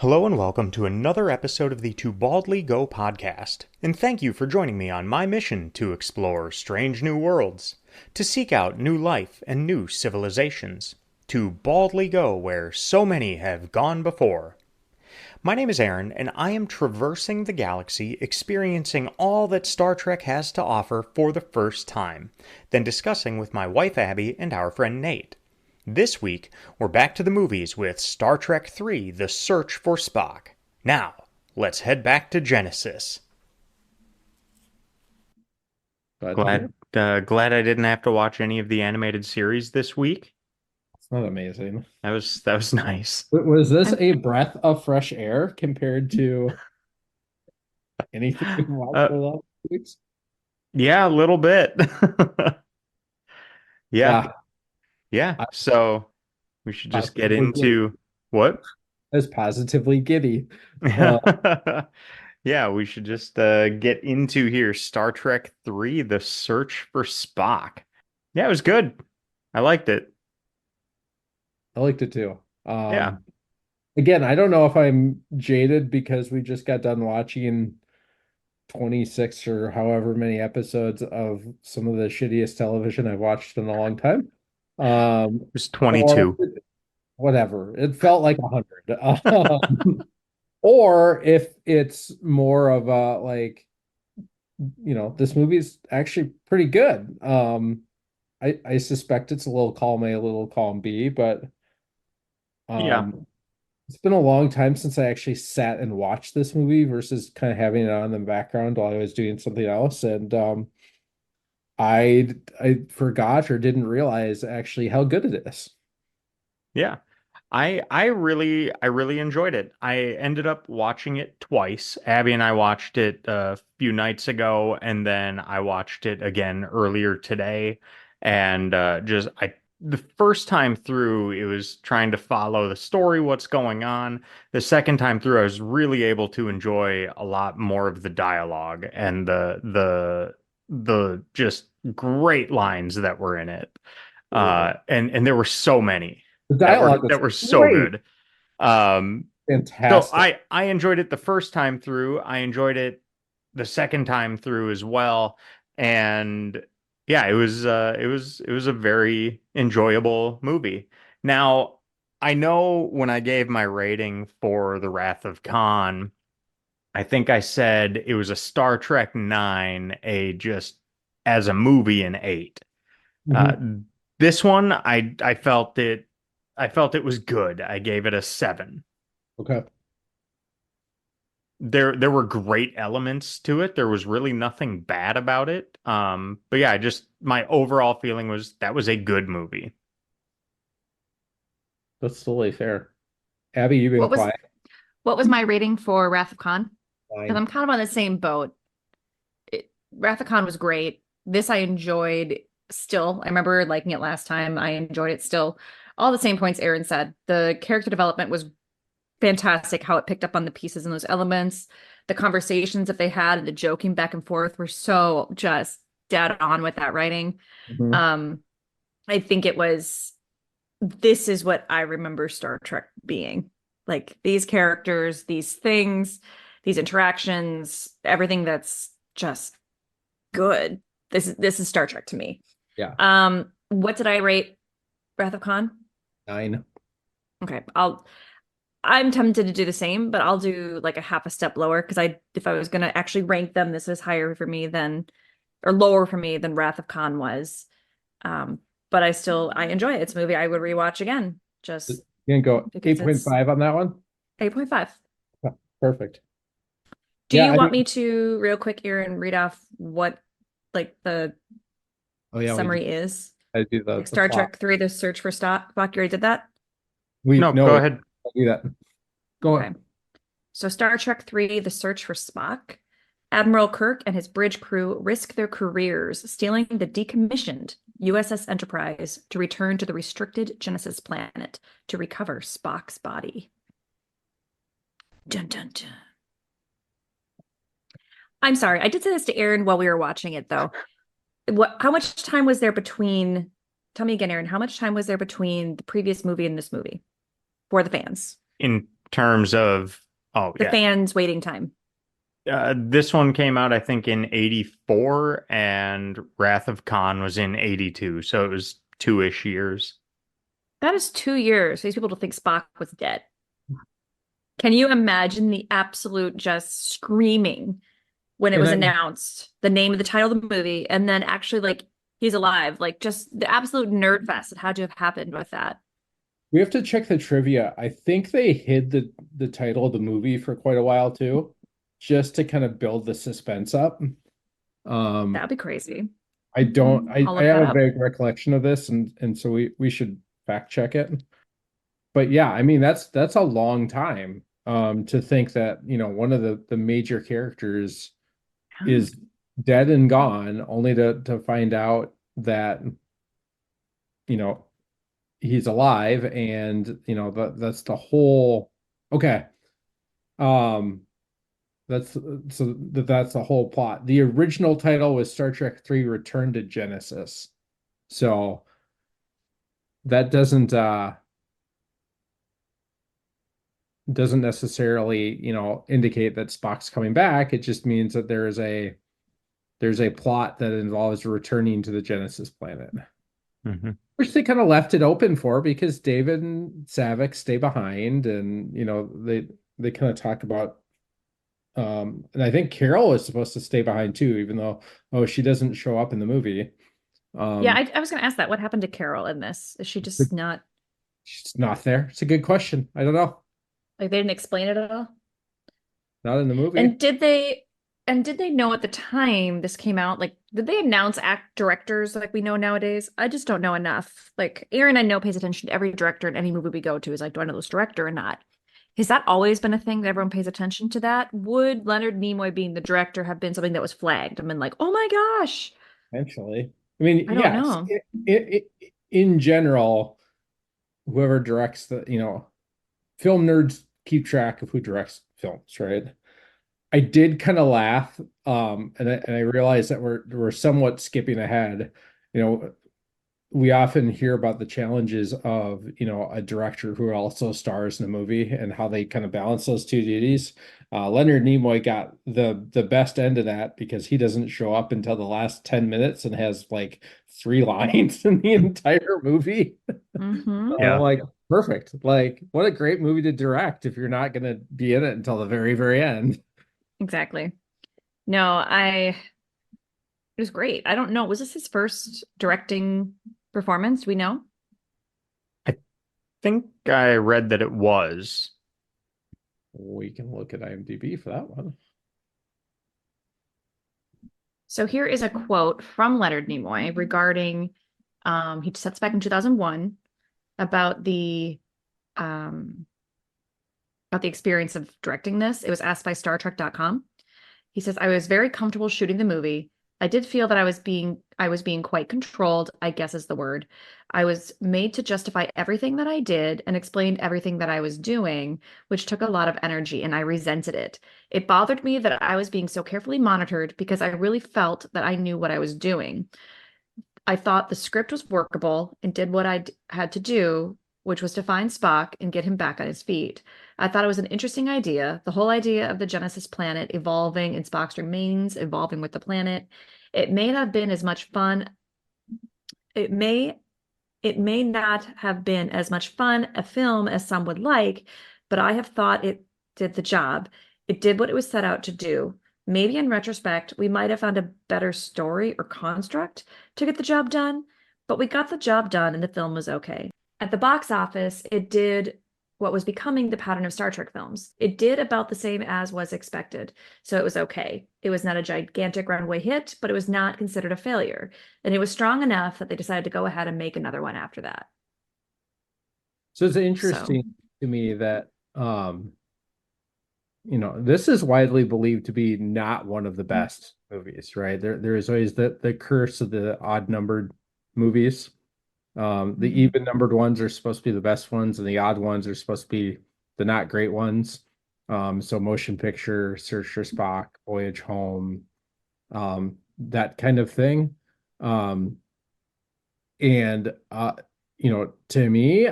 Hello and welcome to another episode of the To Baldly Go podcast, and thank you for joining me on my mission to explore strange new worlds, to seek out new life and new civilizations, to baldly go where so many have gone before. My name is Aaron, and I am traversing the galaxy, experiencing all that Star Trek has to offer for the first time, then discussing with my wife Abbie and our friend Nate. This week, we're back to the movies with Star Trek III: The Search for Spock. Now, let's head back to Genesis. Glad to hear. Glad I didn't have to watch any of the animated series this week. It's not amazing. That was nice. Was this I'm a breath of fresh air compared to anything we've watched Uh, for the last 2 weeks? yeah, a little bit. Yeah, Yeah, yeah. I So we should just get positively giddy. into what? I was positively giddy. Uh, Yeah, we should just get into here. Star Trek III: The Search for Spock. Yeah, it was good. I liked it. I liked it too. Yeah. Again, I don't know if I'm jaded because we just got done watching 26 or however many episodes of some of the shittiest television I've watched in a long time. It was Or 22. whatever. It felt like 100. Or if it's more of a like, this movie's actually pretty good. I suspect it's a little column A, a little column B, but Yeah. um it's been a long time since I actually sat and watched this movie versus kind of having it on in the background while I was doing something else. And I forgot or didn't realize actually how good it is. Yeah. I really enjoyed it. I ended up watching it twice. Abby and I watched it a few nights ago, and then I watched it again earlier today. And just I the first time through, it was trying to follow the story, what's going on. The second time through, I was really able to enjoy a lot more of the dialogue and the just great lines that were in it. Absolutely. And there were so many The that were dialogue is that were so great. good. Um, so Fantastic. I enjoyed it the first time through. I enjoyed it the second time through as well. And yeah, it was a very enjoyable movie. Now, I know when I gave my rating for The Wrath of Khan, I think I said it was a Star Trek 9, a just as a movie an 8. Uh, Mhm. this one, I felt it was good. I gave it a 7. Okay. There were great elements to it. There was really nothing bad about it. But yeah, just my overall feeling was that was a good movie. That's totally fair. Abby, you've been what was quiet. what was my rating for Wrath of Khan? Because Fine. I'm kind of on the same boat. Wrath of Khan was great. This I enjoyed still. I remember liking it last time. I enjoyed it still. All the same points Aaron said. The character development was fantastic, how it picked up on the pieces and those elements. The conversations that they had and the joking back and forth were so just dead on with that writing. Mhm. Um, I think this is what I remember Star Trek being. Like these characters, these things, these interactions, everything that's just good. This is Star Trek to me. Yeah. What did I rate Wrath of Khan? 9. Okay, I'm tempted to do the same, but I'll do like a half a step lower because if I was gonna actually rank them, this is higher for me than or lower for me than Wrath of Khan was. Um, but I enjoy it. It's a movie I would rewatch again just You can go because it's 8.5 on that one. 8.5. Yeah, perfect. Do Yeah, you I want mean, me to real quick here and read off what like the oh yeah, summary is? I do the Like the Star plot. Trek 3, The Search for Spock. You already did that? We No, no, go we ahead. do that. Go Okay. on. So Star Trek 3, The Search for Spock. Admiral Kirk and his bridge crew risk their careers stealing the decommissioned USS Enterprise to return to the restricted Genesis planet to recover Spock's body. Dun dun dun. I'm sorry, I did say this to Aaron while we were watching it, though. How much time was there between? Tell me again, Aaron. How much time was there between the previous movie and this movie for the fans? In terms of, oh The yeah, fans' waiting time. this one came out I think in 84 and Wrath of Khan was in 82, so it was 2-ish years. That is 2 years for these people to think Spock was dead. Can you imagine the absolute just screaming when it And was I, announced, the name of the title of the movie, and then actually like he's alive? Like just the absolute nerd fest that had to have happened with that. we have to check the trivia. I think they hid the title of the movie for quite a while too, just to kind of build the suspense up. That'd be crazy. I don't I'll I look have that a up. vague recollection of this, and so we should fact check it. But yeah, I mean that's a long time to think that, one of the major characters is dead and gone, only to find out that, you know, he's alive, and that's the whole. Okay. Um that's that's the whole plot. The original title was Star Trek 3 Return to Genesis. So that doesn't necessarily, indicate that Spock's coming back. It just means that there's a plot that involves returning to the Genesis planet, Hmm. which they kind of left it open for because David and Savick stay behind, and they kind of talk about, and I think Carol is supposed to stay behind too, even though, she doesn't show up in the movie. Yeah, Um, I was gonna ask that. What happened to Carol in this? Is she but just not she's not there. It's a good question. I don't know. like they didn't explain it at all? Not in the movie. And did they know at the time this came out? Like, did they announce act directors like we know nowadays? I just don't know enough. Like Aaron, I know pays attention to every director in any movie we go to. Is like, do I know this director or not? Has that always been a thing that everyone pays attention to that? Would Leonard Nimoy being the director have been something that was flagged? I mean, like, oh my gosh, Eventually. I mean, I don't yes, know. in general, whoever directs film nerds keep track of who directs films, right? I did kind of laugh, and I realized that we're somewhat skipping ahead. You know, we often hear about the challenges of, a director who also stars in a movie and how they kind of balance those two duties. Leonard Nimoy got the best end of that because he doesn't show up until the last 10 minutes and has like 3 lines in the entire movie. Mm-hmm. Yeah. Like, perfect. Like, what a great movie to direct if you're not going to be in it until the very, very end. Exactly. No, it was great. I don't know. Was this his first directing performance? Do we know? I think I read that it was. We can look at IMDb for that one. So here is a quote from Leonard Nimoy regarding he sets back in 2001 about um the experience of directing this. It was asked by StarTrek.com. He says, I was very comfortable shooting the movie. I did feel that I was being quite controlled, I guess is the word. I was made to justify everything that I did and explained everything that I was doing, which took a lot of energy, and I resented it. It bothered me that I was being so carefully monitored because I really felt that I knew what I was doing. I thought the script was workable and did what I had to do, which was to find Spock and get him back on his feet. I thought it was an interesting idea, the whole idea of the Genesis planet evolving and Spock's remains evolving with the planet. It may not have been as much fun. It may it may not have been as much fun a film as some would like, but I have thought it did the job. It did what it was set out to do. Maybe in retrospect, we might have found a better story or construct to get the job done, but we got the job done and the film was okay. At the box office, it did what was becoming the pattern of Star Trek films. It did about the same as was expected, so it was okay. It was not a gigantic runaway hit, but it was not considered a failure. And it was strong enough that they decided to go ahead and make another one after that. So it's So, interesting to me that, this is widely believed to be not one of the best movies, right? There is always the curse of the odd numbered movies. The mhm. even numbered ones are supposed to be the best ones, and the odd ones are supposed to be the not great ones. So Motion Picture, Search for Spock, Voyage Home, that kind of thing. And to me,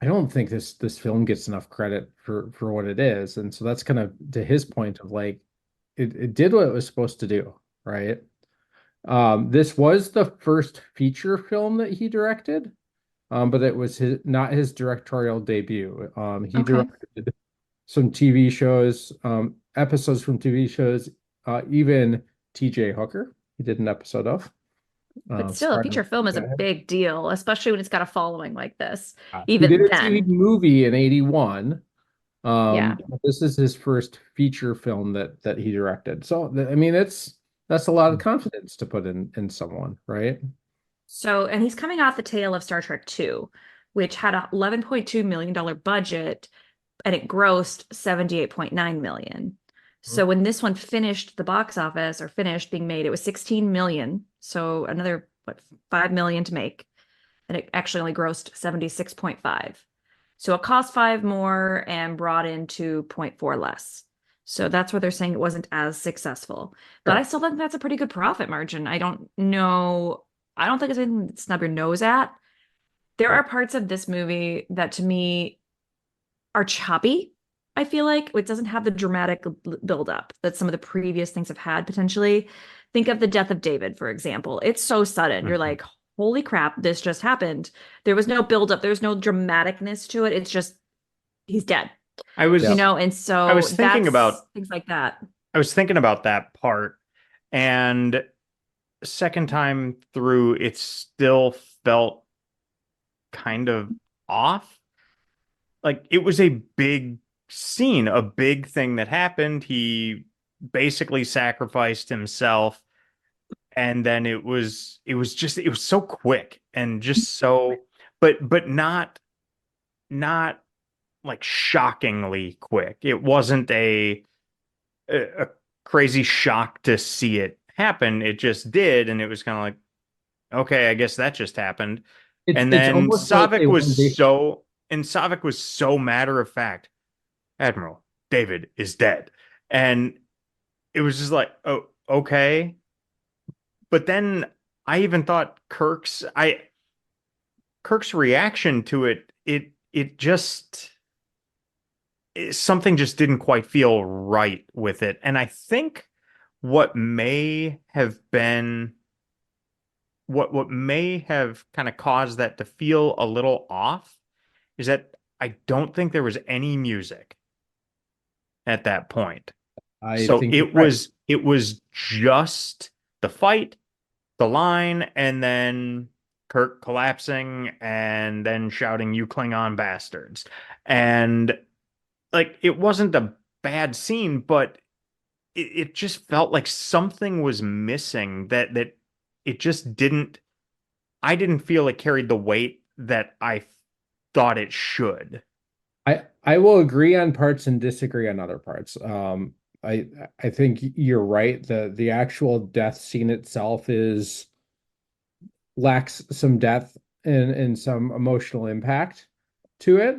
I don't think this film gets enough credit for what it is. And so that's kind of to his point of like it did what it was supposed to do, right? This was the first feature film that he directed, but it was not his directorial debut. He Okay. directed some TV shows, episodes from TV shows, even TJ Hooker, he did an episode of. But still, a Starring feature film is a big deal, especially when it's got a following like this. He did Even a TV then, movie in '81. yeah. This is his first feature film that he directed. So I mean, that's a lot of confidence to put in someone, right? So, and he's coming off the tail of Star Trek 2, which had a $11.2 million budget and it grossed 78.9 million. So when this one finished the box office or finished being made, it was 16 million. So another, what, 5 million to make. And it actually only grossed 76.5. So it cost 5 more and brought in 2.4 less. So that's where they're saying it wasn't as successful. But I Sure. still think that's a pretty good profit margin. I don't know. I don't think it's anything to snub your nose at. There are parts of this movie that to me are choppy. I feel like it doesn't have the dramatic buildup that some of the previous things have had potentially. Think of the death of David, for example. It's so sudden. You're like, holy crap, this just happened. There was no buildup. There's no dramaticness to it. It's just he's dead. I was And so I was thinking about things like that. I was thinking about that part, and second time through, it still felt kind of off. Like it was a big scene, a big thing that happened. He basically sacrificed himself, and then it was so quick and just so, but not like shockingly quick. It wasn't a crazy shock to see it happen. It just did, and it was kind of like, okay, I guess that just happened. And It's then almost like they wanted Savik was so matter of fact, Admiral, David is dead. And it was just like, oh, okay. But then I even thought Kirk's reaction to it just something just didn't quite feel right with it. And I think what may have been what may have kind of caused that to feel a little off is that I don't think there was any music at that point. I So think you're right. it was just the fight, the line, and then Kirk collapsing and then shouting, "You Klingon bastards." And like it wasn't a bad scene, but it just felt like something was missing that it just didn't I didn't feel it carried the weight that I thought it should. I will agree on parts and disagree on other parts. I think you're right. The actual death scene itself is lacks some depth and some emotional impact to it.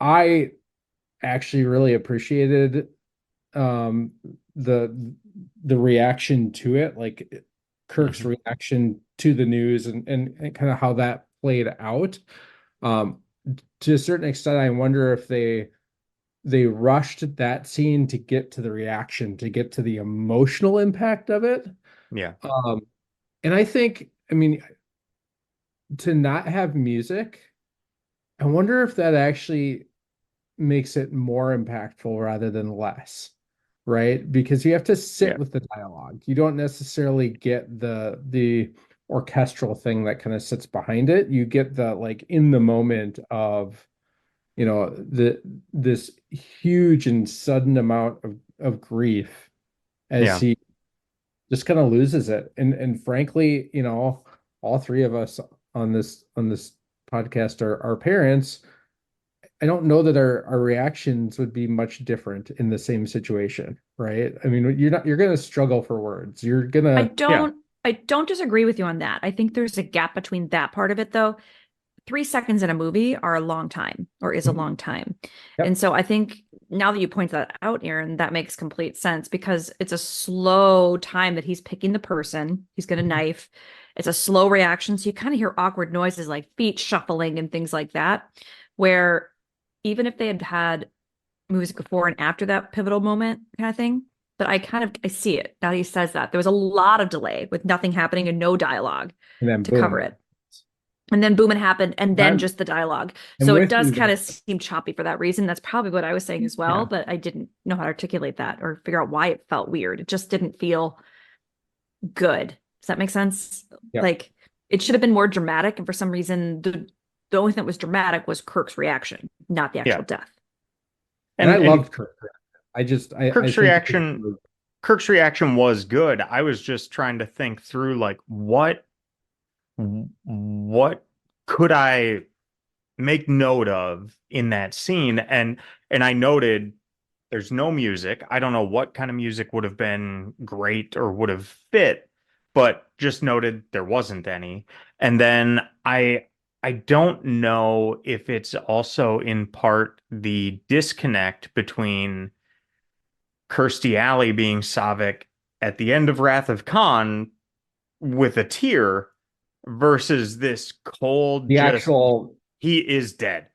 I actually really appreciated um the the reaction to it, like Kirk's Mhm. reaction to the news and kind of how that played out. Um, to a certain extent, I wonder if they rushed that scene to get to the reaction, to get to the emotional impact of it. Yeah. Um, and I think, I mean, to not have music, I wonder if that actually makes it more impactful rather than less, right? Because you have to sit Yeah. with the dialogue. You don't necessarily get the orchestral thing that kind of sits behind it. You get the like in the moment of, this huge and sudden amount of grief as Yeah. he just kind of loses it. And frankly, all three of us on this podcast are parents. I don't know that our reactions would be much different in the same situation, right? I mean, you're going to struggle for words. You're going I to, Yeah. don't I don't disagree with you on that. I think there's a gap between that part of it though. 3 seconds in a movie are a long time or is a long time. And yep, so I think now that you point that out, Aaron, that makes complete sense because it's a slow time that he's picking the person, he's going to knife, It's a slow reaction. So you kind of hear awkward noises like feet shuffling and things like that, where even if they had had movies before and after that pivotal moment kind of thing, but I see it now he says that there was a lot of delay with nothing happening and no dialogue And then to boom. cover it. And then boom, it happened, and then I'm- just the dialogue. I'm So it with does you kind of there. seem choppy for that reason. That's probably what I was saying as well, Yeah. but I didn't know how to articulate that or figure out why it felt weird. It just didn't feel good. Does that make sense? Yep. Like it should have been more dramatic, and for some reason, the only thing that was dramatic was Kirk's reaction, not the actual death. And I loved Kirk. I Kirk's think reaction was good. I was just trying to think through like what could I make note of in that scene, and I noted there's no music. I don't know what kind of music would have been great or would have fit, but just noted there wasn't any. And then I don't know if it's also in part the disconnect between Kirstie Alley being Saavik at the end of Wrath of Khan with a tear versus this cold, the actual he is dead.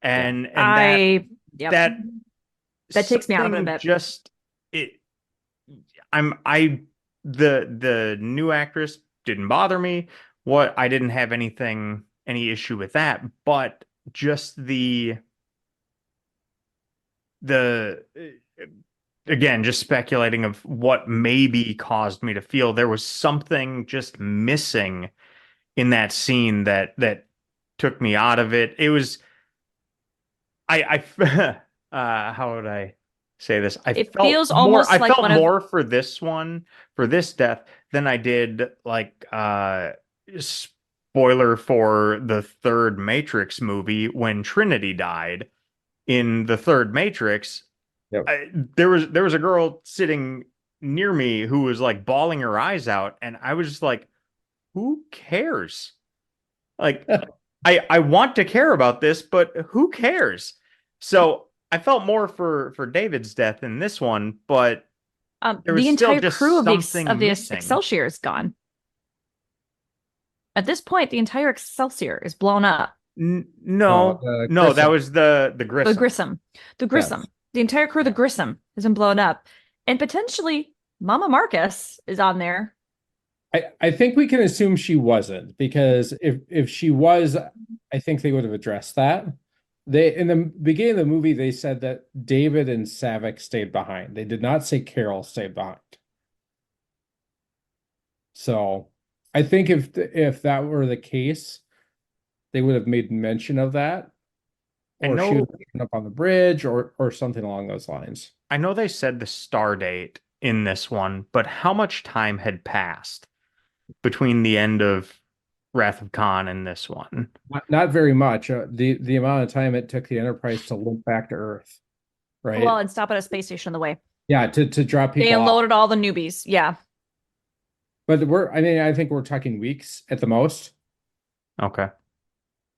And Yep. that takes me out of it a bit. Just it the new actress didn't bother me. I didn't have any issue with that, but just the again, just speculating of what maybe caused me to feel there was something just missing in that scene that took me out of it. It was I how would I say this? I feels almost like felt more for this one, for this death, than I did like spoiler for the third Matrix movie when Trinity died in the third Matrix. Yep. There was a girl sitting near me who was like bawling her eyes out, and I was just like, who cares? Like I want to care about this, but who cares? So I felt more for David's death in this one, but there was the still entire just crew of something the missing. Excelsior is gone. At this point, the entire Excelsior is blown up. No, that was the Grissom. The Grissom. Yes. The entire crew of the Grissom has been blown up. And potentially Mama Marcus is on there. I think we can assume she wasn't, because if she was, I think they would have addressed that. They, in the beginning of the movie, they said that David and Saavik stayed behind. They did not say Carol stayed behind. So I think if that were the case, they would have made mention of that, or she would have shown up on the bridge, or something along those lines. I know they said the star date in this one, but how much time had passed between the end of Wrath of Khan and this one? Not very much. The amount of time it took the Enterprise to limp back to Earth, right? Well, and stop at a space station on the way. Yeah, to drop people. They unloaded off. all the newbies. Yeah. But I think we're talking weeks at the most. Okay.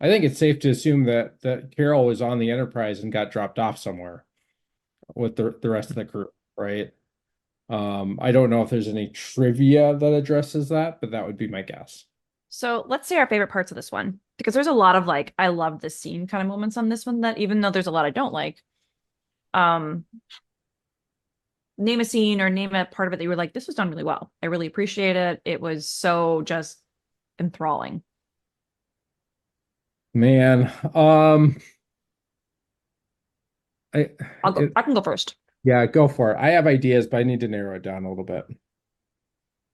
I think it's safe to assume that Carol was on the Enterprise and got dropped off somewhere with the rest of the crew, right? I don't know if there's any trivia that addresses that, but that would be my guess. So let's say our favorite parts of this one, because there's a lot of like, I love this scene kind of moments on this one, that even though there's a lot I don't like, name a scene or name a part of it that you were like, this was done really well. I really appreciate it. It was so just enthralling. Man, I can go first. Yeah, go for it. I have ideas, but I need to narrow it down a little bit.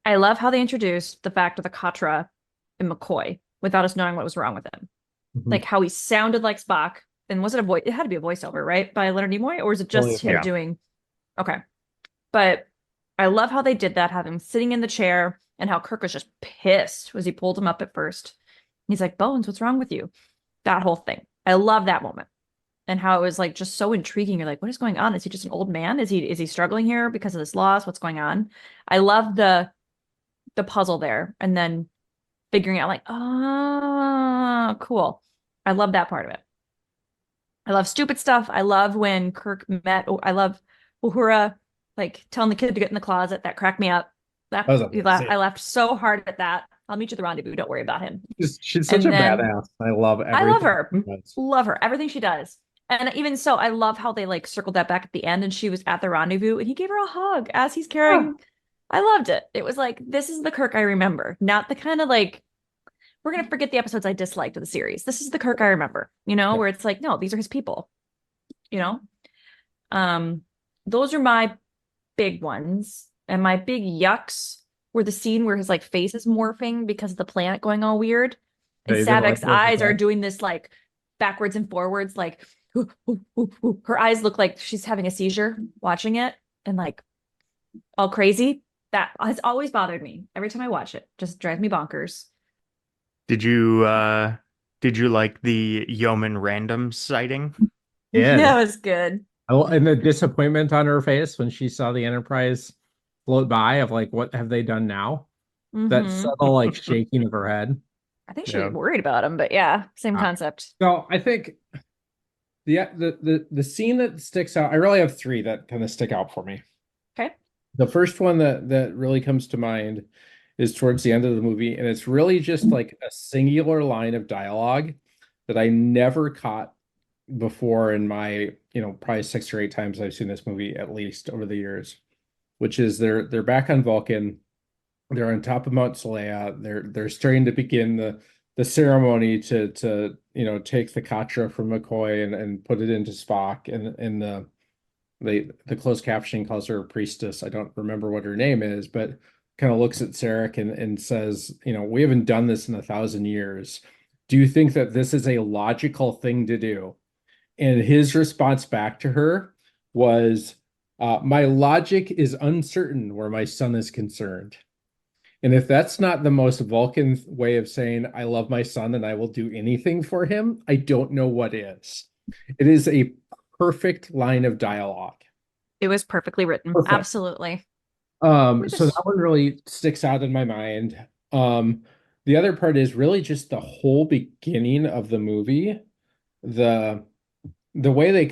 I love how they introduced the fact of the Katra and McCoy without us knowing what was wrong with him. Mm-hmm. Like how he sounded like Spock. And was it a voice? It had to be a voiceover, right? By Leonard Nimoy? Or was it just him doing? Okay. But I love how they did that, have him sitting in the chair, and how Kirk was just pissed as he pulled him up at first. He's like, Bones, what's wrong with you? That whole thing. I love that moment. And how it was like just so intriguing. You're like, what is going on? Is he just an old man? Is he struggling here because of this loss? What's going on? I love the puzzle there. And then figuring out like, cool. I love that part of it. I love stupid stuff. I love when Kirk met. I love Uhura like telling the kid to get in the closet. That cracked me up. I laughed so hard at that. I'll meet you at the rendezvous. Don't worry about him. She's such And a then badass. I love I love everything her. she does. Love her. Everything she does. And even so, I love how they like circled that back at the end and she was at the rendezvous and he gave her a hug as he's carrying. I loved it. It was like, this is the Kirk I remember, not the kind of like, we're going to forget the episodes I disliked of the series. This is the Kirk I remember, where it's like, no, these are his people, you know? Those are my big ones. And my big yucks were the scene where his like face is morphing because of the planet going all weird. And Savek's eyes are doing this like backwards and forwards, like her eyes look like she's having a seizure watching it and like all crazy. That has always bothered me. Every time I watch it, just drives me bonkers. Did you like the Yeoman Rand-om sighting? Yeah, that was good. And the disappointment on her face when she saw the Enterprise float by of like, what have they done now? That subtle like shaking of her head. I think she was worried about him, but yeah, same concept. So I think the scene that sticks out, I really have three that kind of stick out for me. Okay. The first one that really comes to mind is towards the end of the movie, and it's really just like a singular line of dialogue that I never caught before in my, probably 6 or 8 times I've seen this movie at least over the years, which is they're back on Vulcan. They're on top of Mount Seleia. They're starting to begin the ceremony to take the Katra from McCoy and put it into Spock, and the closed captioning calls her a priestess. I don't remember what her name is, but kind of looks at Sarek and says, we haven't done this in 1,000 years. Do you think that this is a logical thing to do? And his response back to her was, my logic is uncertain where my son is concerned. And if that's not the most Vulcan way of saying, I love my son and I will do anything for him, I don't know what is. It is a perfect line of dialogue. It was perfectly written. Perfect. Absolutely. So that one really sticks out in my mind. The other part is really just the whole beginning of the movie. The way they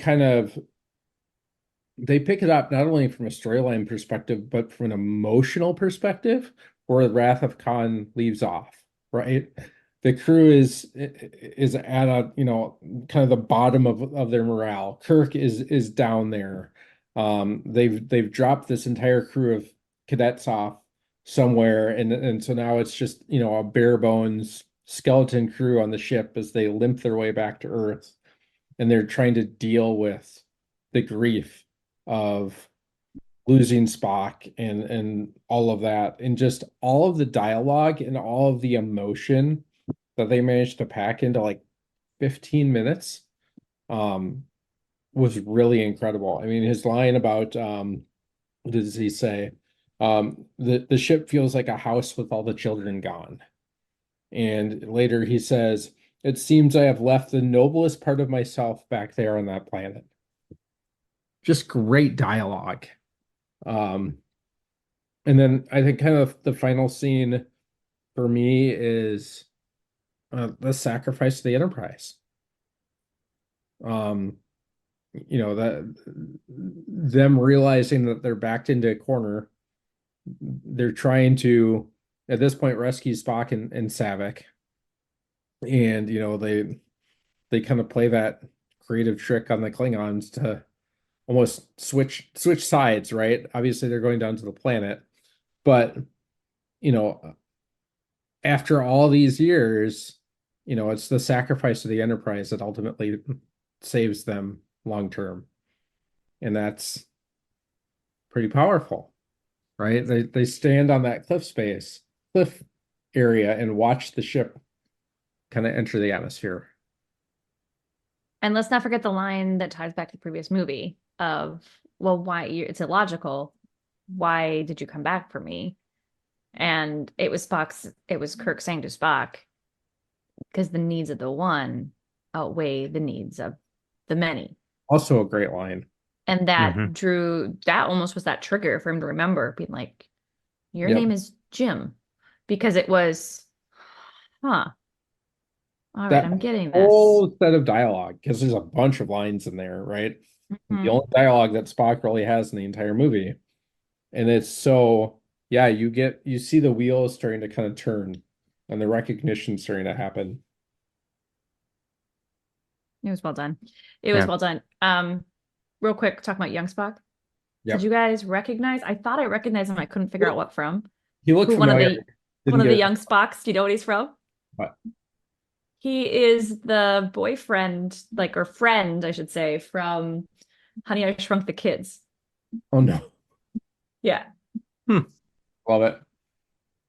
pick it up not only from a storyline perspective, but from an emotional perspective, where the Wrath of Khan leaves off, right? The crew is at a, kind of the bottom of their morale. Kirk is down there. They've dropped this entire crew of cadets off somewhere, and so now it's just, a bare bones skeleton crew on the ship as they limp their way back to Earth, and they're trying to deal with the grief of losing Spock and all of that, and just all of the dialogue and all of the emotion that they managed to pack into like 15 minutes was really incredible. I mean, his line about what does he say? The ship feels like a house with all the children gone. And later he says, it seems I have left the noblest part of myself back there on that planet. Just great dialogue. And then I think kind of the final scene for me is the sacrifice of the Enterprise. That them realizing that they're backed into a corner. They're trying to, at this point, rescue Spock and Savik. And, they kind of play that creative trick on the Klingons to almost switch sides, right? Obviously, they're going down to the planet. But, after all these years, it's the sacrifice of the Enterprise that ultimately saves them long term. And that's pretty powerful, right? They stand on that cliff area and watch the ship kind of enter the atmosphere. And let's not forget the line that ties back to the previous movie of, well, why it's illogical. Why did you come back for me? And it was Kirk saying to Spock, because the needs of the one outweigh the needs of the many. Also a great line. And that that almost was that trigger for him to remember, being like, your name is Jim. Because it was, all right, I'm getting this. Whole set of dialogue, because there's a bunch of lines in there, right? The only dialogue that Spock really has in the entire movie. And it's so, you see the wheels starting to kind of turn and the recognition starting to happen. It was well done. It was well done. Real quick, talking about young Spock. Yep. Did you guys recognize? I thought I recognized him. I couldn't figure out what from. He looked familiar. One of the young Spocks. Do you know what he's from? What? He is the boyfriend, or friend, I should say, from Honey, I Shrunk the Kids. Oh no. Yeah. Love it.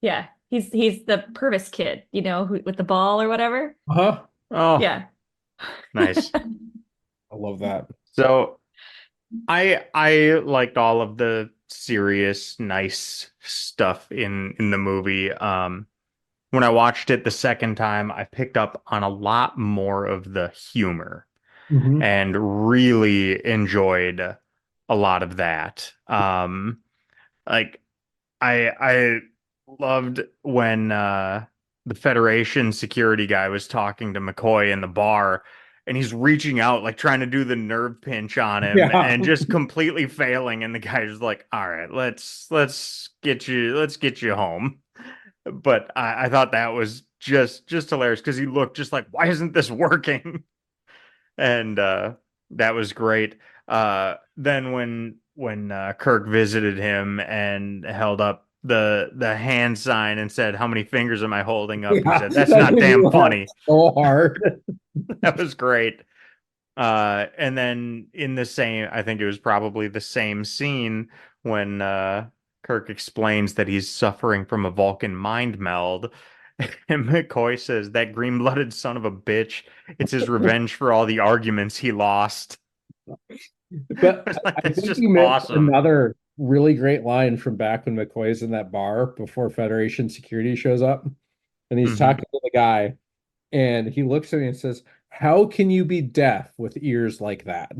Yeah. He's the Purvis kid, who with the ball or whatever. Uh-huh. Oh, yeah. Nice. I love that. So I liked all of the serious, nice stuff in the movie. When I watched it the second time, I picked up on a lot more of the humor and really enjoyed a lot of that. Like I loved when the Federation security guy was talking to McCoy in the bar, and he's reaching out, like trying to do the nerve pinch on him, and just completely failing. And the guy's like, "All right, let's get you home." But I thought that was just hilarious because he looked just like, "Why isn't this working?" And that was great. Then when Kirk visited him and held up the hand sign and said, "How many fingers am I holding up?" He said, "That's not damn funny." So hard. That was great. And then I think it was probably the same scene when Kirk explains that he's suffering from a Vulcan mind meld. And McCoy says, "That green-blooded son of a bitch, it's his revenge for all the arguments he lost." But It's think just you missed awesome. Another really great line from back when McCoy's in that bar before Federation security shows up, and he's talking to the guy, and he looks at me and says, "How can you be deaf with ears like that?"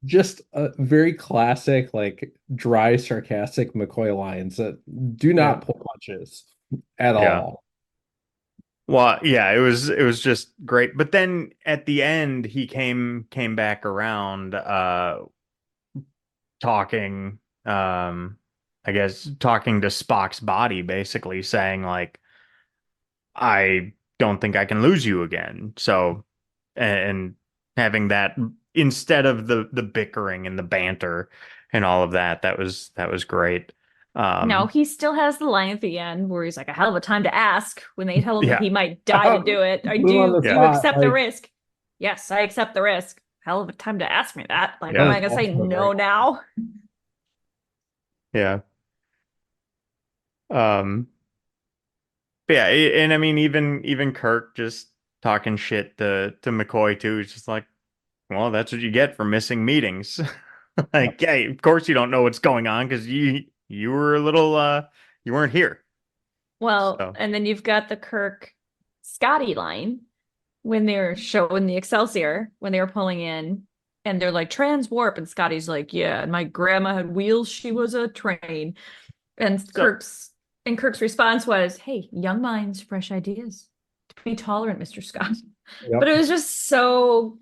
Just a very classic, dry, sarcastic McCoy lines that do not pull punches at all. Well, yeah, it was just great. But then at the end, he came back around, talking, I guess talking to Spock's body, basically saying like, "I don't think I can lose you again." So, and having that instead of the bickering and the banter and all of that, that was great. No, he still has the line at the end where he's like, "A hell of a time to ask," when they tell him that he might die to do it. Do you accept the risk? Yes, I accept the risk. Hell of a time to ask me that. Am I gonna say no now? Yeah. Yeah, and I mean even Kirk just talking shit to McCoy too. He's just like, "Well, that's what you get for missing meetings." Like, yeah, of course you don't know what's going on because you were a little you weren't here. Well, and then you've got the Kirk Scotty line when they're showing the Excelsior when they were pulling in, and they're like trans warp, and Scotty's like, "Yeah, and my grandma had wheels; she was a train." And Kirk's response was, "Hey, young minds, fresh ideas. Be tolerant, Mr. Scott." But it was just so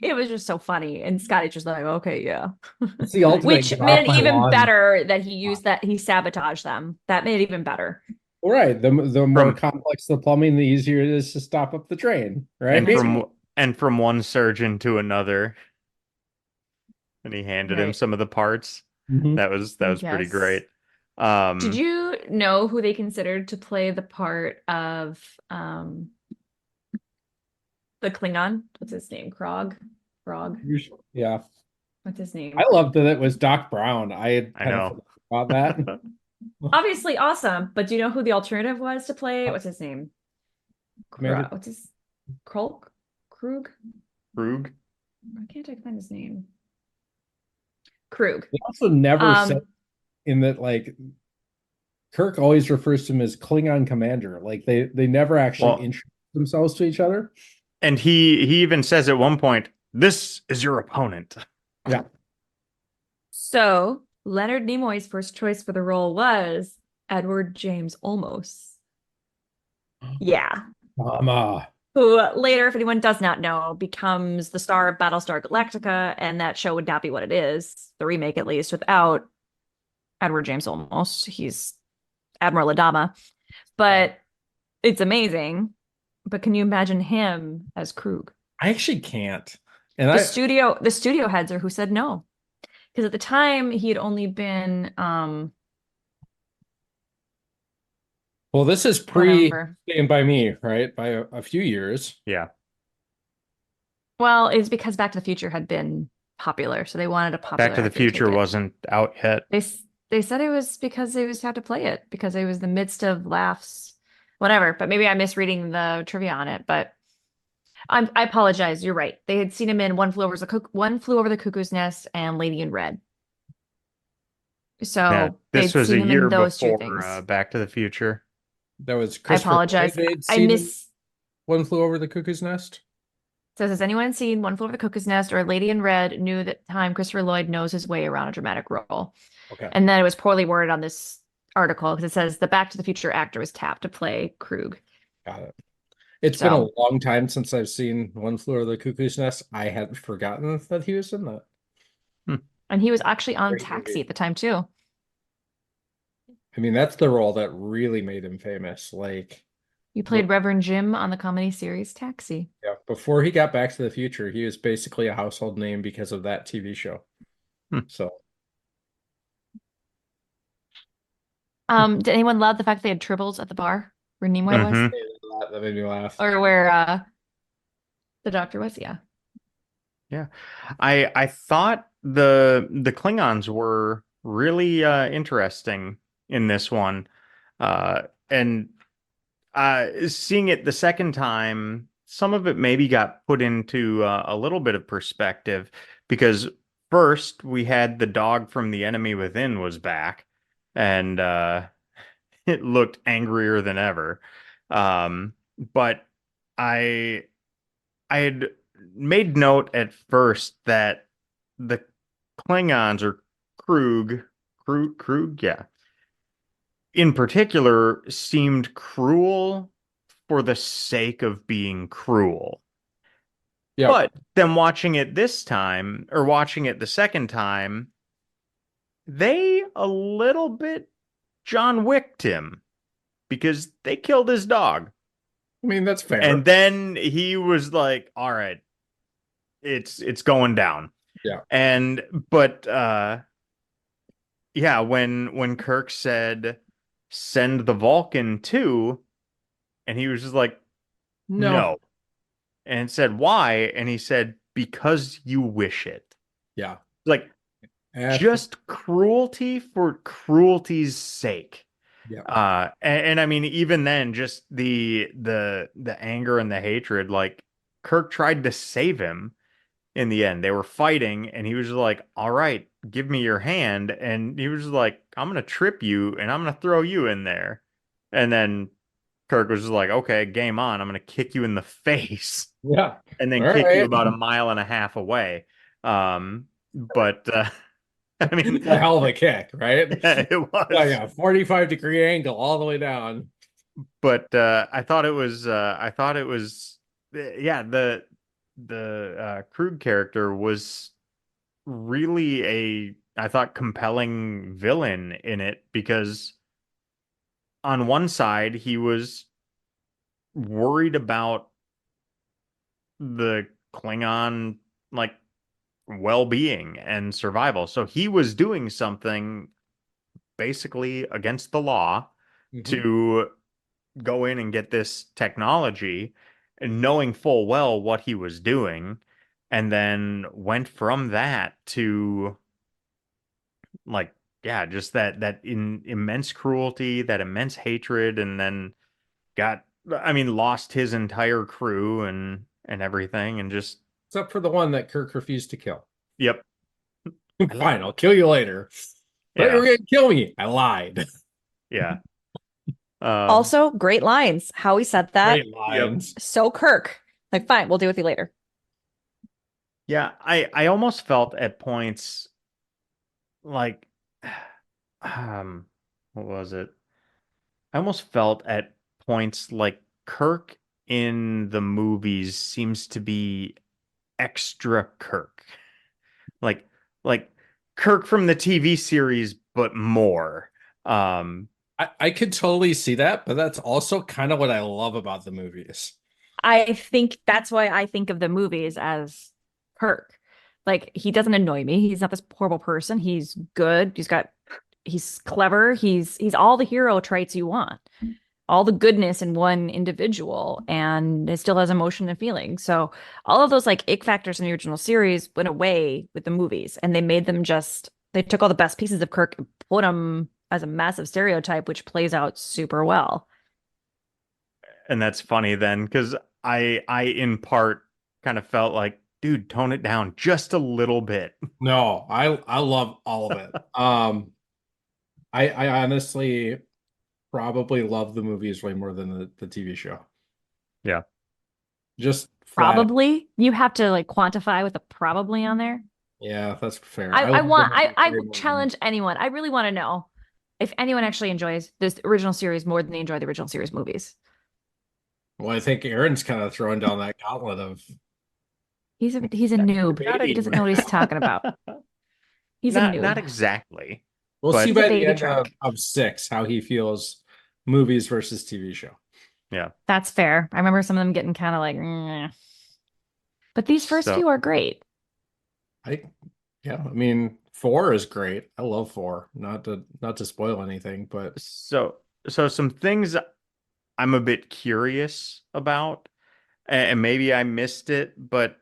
funny. And Scotty's just like, "Okay, yeah." It's the ultimate. Which made it even better that he used that, he sabotaged them. That made it even better. Right. The more complex the plumbing, the easier it is to stop up the train. Right. And from one surgeon to another. And he handed him some of the parts. That was pretty great. Did you know who they considered to play the part of the Klingon? What's his name? Krug? Yeah. What's his name? I loved that it was Doc Brown. I know about that. Obviously awesome, but do you know who the alternative was to play? What's his name? What's his Krug? Krug? Why can't I find his name? Krug. They also never said in that, Kirk always refers to him as Klingon commander. They never actually introduce themselves to each other. And he even says at one point, "This is your opponent." Yeah. So Leonard Nimoy's first choice for the role was Edward James Olmos. Yeah. Mama. Who later, if anyone does not know, becomes the star of Battlestar Galactica, and that show would not be what it is, the remake at least, without Edward James Olmos. He's Admiral Adama. But It's amazing. But can you imagine him as Krug? I actually can't. And The studio heads are who said no. Because at the time he had only been well, this is whatever. Stand By Me, right? By a few years. Yeah. Well, it's because Back to the Future had been popular, so they wanted a popular Back to the actor to take Future it. wasn't out yet. They said it was because they just had to play it because it was the midst of laughs, whatever. But maybe I'm misreading the trivia on it. But I apologize. You're right. They had seen him in One Flew Over the Cuckoo's Nest and Lady in Red. Yeah, So this they'd was a seen him year in those two before things. Back to the Future. That was I apologize. They'd I seen miss. One Flew Over the Cuckoo's Nest. Says, has anyone seen One Flew Over the Cuckoo's Nest or Lady in Red? Knew that time Christopher Lloyd knows his way around a dramatic role. Okay. And then it was poorly worded on this article because it says the Back to the Future actor was tapped to play Krug. Got it. It's been a long time since I've seen One Flew Over the Cuckoo's Nest. I had forgotten that he was in that. And he was actually on Great Taxi movie. at the time too. I mean, that's the role that really made him famous. Like, You played Reverend Jim on the comedy series Taxi. yeah, before he got Back to the Future, he was basically a household name because of that TV show. So, did anyone love the fact they had tribbles at the bar where Nimoy was? that made me laugh. Or where the doctor was? Yeah. Yeah. I thought the Klingons were really interesting in this one. And seeing it the second time, some of it maybe got put into a little bit of perspective because first we had the dog from The Enemy Within was back and it looked angrier than ever. But I had made note at first that the Klingons or Krug, yeah, in particular seemed cruel for the sake of being cruel. Yeah. But then watching it this time, or watching it the second time, they a little bit John Wicked him because they killed his dog. I mean, that's fair. And then he was like, all right, it's going down. Yeah. But yeah, when Kirk said send the Vulcan too, and he was just like, no. And said, why? And he said, because you wish it. Yeah. Like just cruelty for cruelty's sake. Yeah. And I mean, even then, just the anger and the hatred, like Kirk tried to save him in the end. They were fighting, and he was just like, all right, give me your hand. And he was just like, I'm gonna trip you and I'm gonna throw you in there. And then Kirk was just like, okay, game on. I'm gonna kick you in the face. Yeah. And then kick you about 1.5 miles away. But I mean, it's a hell of a kick, right? Yeah, it was. Yeah, 45-degree angle all the way down. But I thought it was yeah, the Krug character was really I thought compelling villain in it because on one side he was worried about the Klingon like well-being and survival. So he was doing something basically against the law to go in and get this technology and knowing full well what he was doing, and then went from that to like, yeah, just that immense cruelty, that immense hatred, and then lost his entire crew and everything, and just except for the one that Kirk refused to kill. Yep. Fine, I'll kill you later. But you were gonna kill me. I lied. Yeah. Also, great lines. How he said that. Great lines. Yep. So Kirk. Like, fine, we'll deal with you later. Yeah, I almost felt at points like what was it? I almost felt at points like Kirk in the movies seems to be Extra-Kirk. Like Kirk from the TV series, but more. I could totally see that, but that's also kind of what I love about the movies. I think that's why I think of the movies as Kirk. Like, he doesn't annoy me. He's not this horrible person. He's good. He's clever. He's all the hero traits you want. All the goodness in one individual, and it still has emotion and feeling. So all of those like ick factors in the original series went away with the movies, and they made them they took all the best pieces of Kirk and put them as a massive stereotype, which plays out super well. And that's funny then, because I in part kind of felt like, dude, tone it down just a little bit. No, I love all of it. I honestly probably love the movies way more than the TV show. Yeah. Just Probably. You have to like quantify with a probably on there. Yeah, that's fair. I challenge anyone. I really want to know if anyone actually enjoys this original series more than they enjoy the original series movies. Well, I think Aaron's kind of throwing down that gauntlet of He's a noob. He doesn't know what he's talking about. He's a noob. Not exactly. We'll see by the end trick. of 6 how he feels movies versus TV show. Yeah. That's fair. I remember some of them getting kind of like, "Meh." But these first few are great. I mean, 4 is great. I love 4. Not to spoil anything, but so some things I'm a bit curious about, and maybe I missed it, but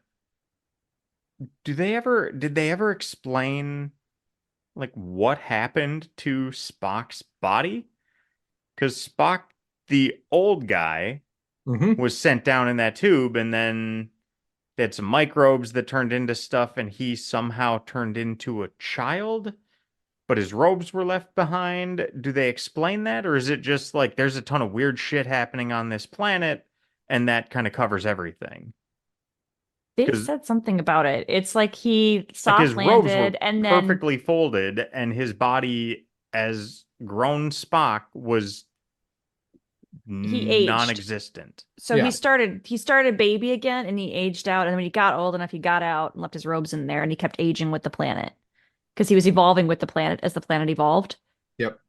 did they ever explain like what happened to Spock's body? Because Spock, the old guy, was sent down in that tube, and then they had some microbes that turned into stuff, and he somehow turned into a child, but his robes were left behind. Do they explain that, or is it just like there's a ton of weird shit happening on this planet, and that kind of covers everything? They said something about it. It's like he soft his robes were and then perfectly folded, and his body as grown Spock was he aged. non-existent. So he started baby again, and he aged out. And then when he got old enough, he got out and left his robes in there, and he kept aging with the planet because he was evolving with the planet as the planet evolved. Yep.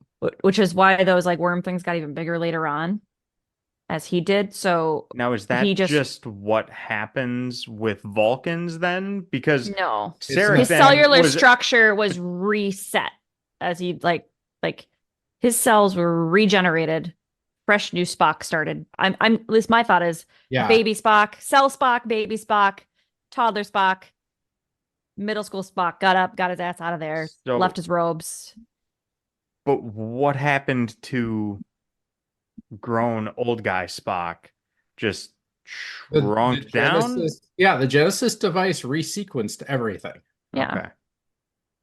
Which is why those like worm things got even bigger later on, as he did. So now is that just what happens with Vulcans then? Because no, Sarek his cellular structure was reset as he like his cells were regenerated. Fresh new Spock started. At least my thought is baby Spock, cell Spock, baby Spock, toddler Spock, middle school Spock got up, got his ass out of there, left his robes. But what happened to grown old guy Spock? Just shrunk down? The Genesis device resequenced everything. Yeah.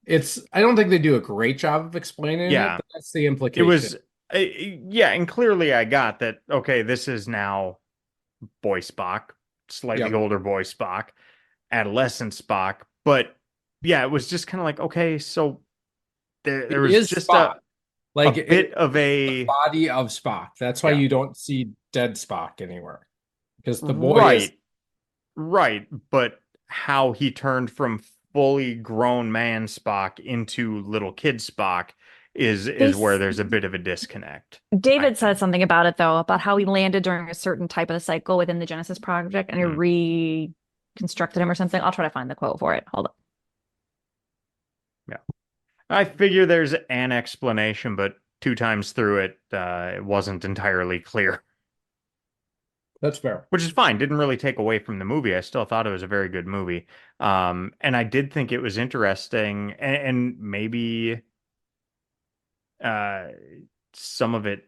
Okay. I don't think they do a great job of explaining it, but that's the implication. It was and clearly I got that, okay, this is now boy Spock, slightly older boy Spock, adolescent Spock, but it was just kind of like, okay, so there was just Spock. a bit of a body of Spock. That's why you don't see dead Spock anywhere, because the boy right, but how he turned from fully grown man Spock into little kid Spock is where there's a bit of a disconnect. David said something about it, though, about how he landed during a certain type of the cycle within the Genesis project, and he reconstructed him or something. I'll try to find the quote for it. Hold on. Yeah. I figure there's an explanation, but 2 times through it, it wasn't entirely clear. That's fair. Which is fine. Didn't really take away from the movie. I still thought it was a very good movie. And I did think it was interesting, and maybe some of it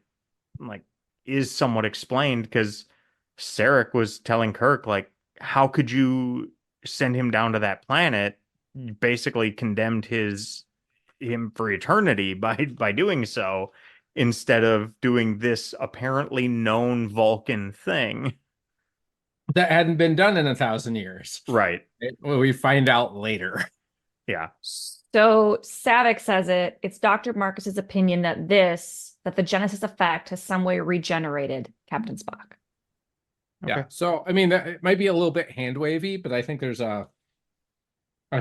like is somewhat explained, because Sarek was telling Kirk, like, how could you send him down to that planet? You basically condemned him for eternity by doing so, instead of doing this apparently known Vulcan thing that hadn't been done in 1,000 years. Right. We find out later. Yeah. So Savick says it's Dr. Marcus's opinion that the Genesis effect has some way regenerated Captain Spock. Okay. Yeah. So, I mean, it might be a little bit hand wavy, but I think there's a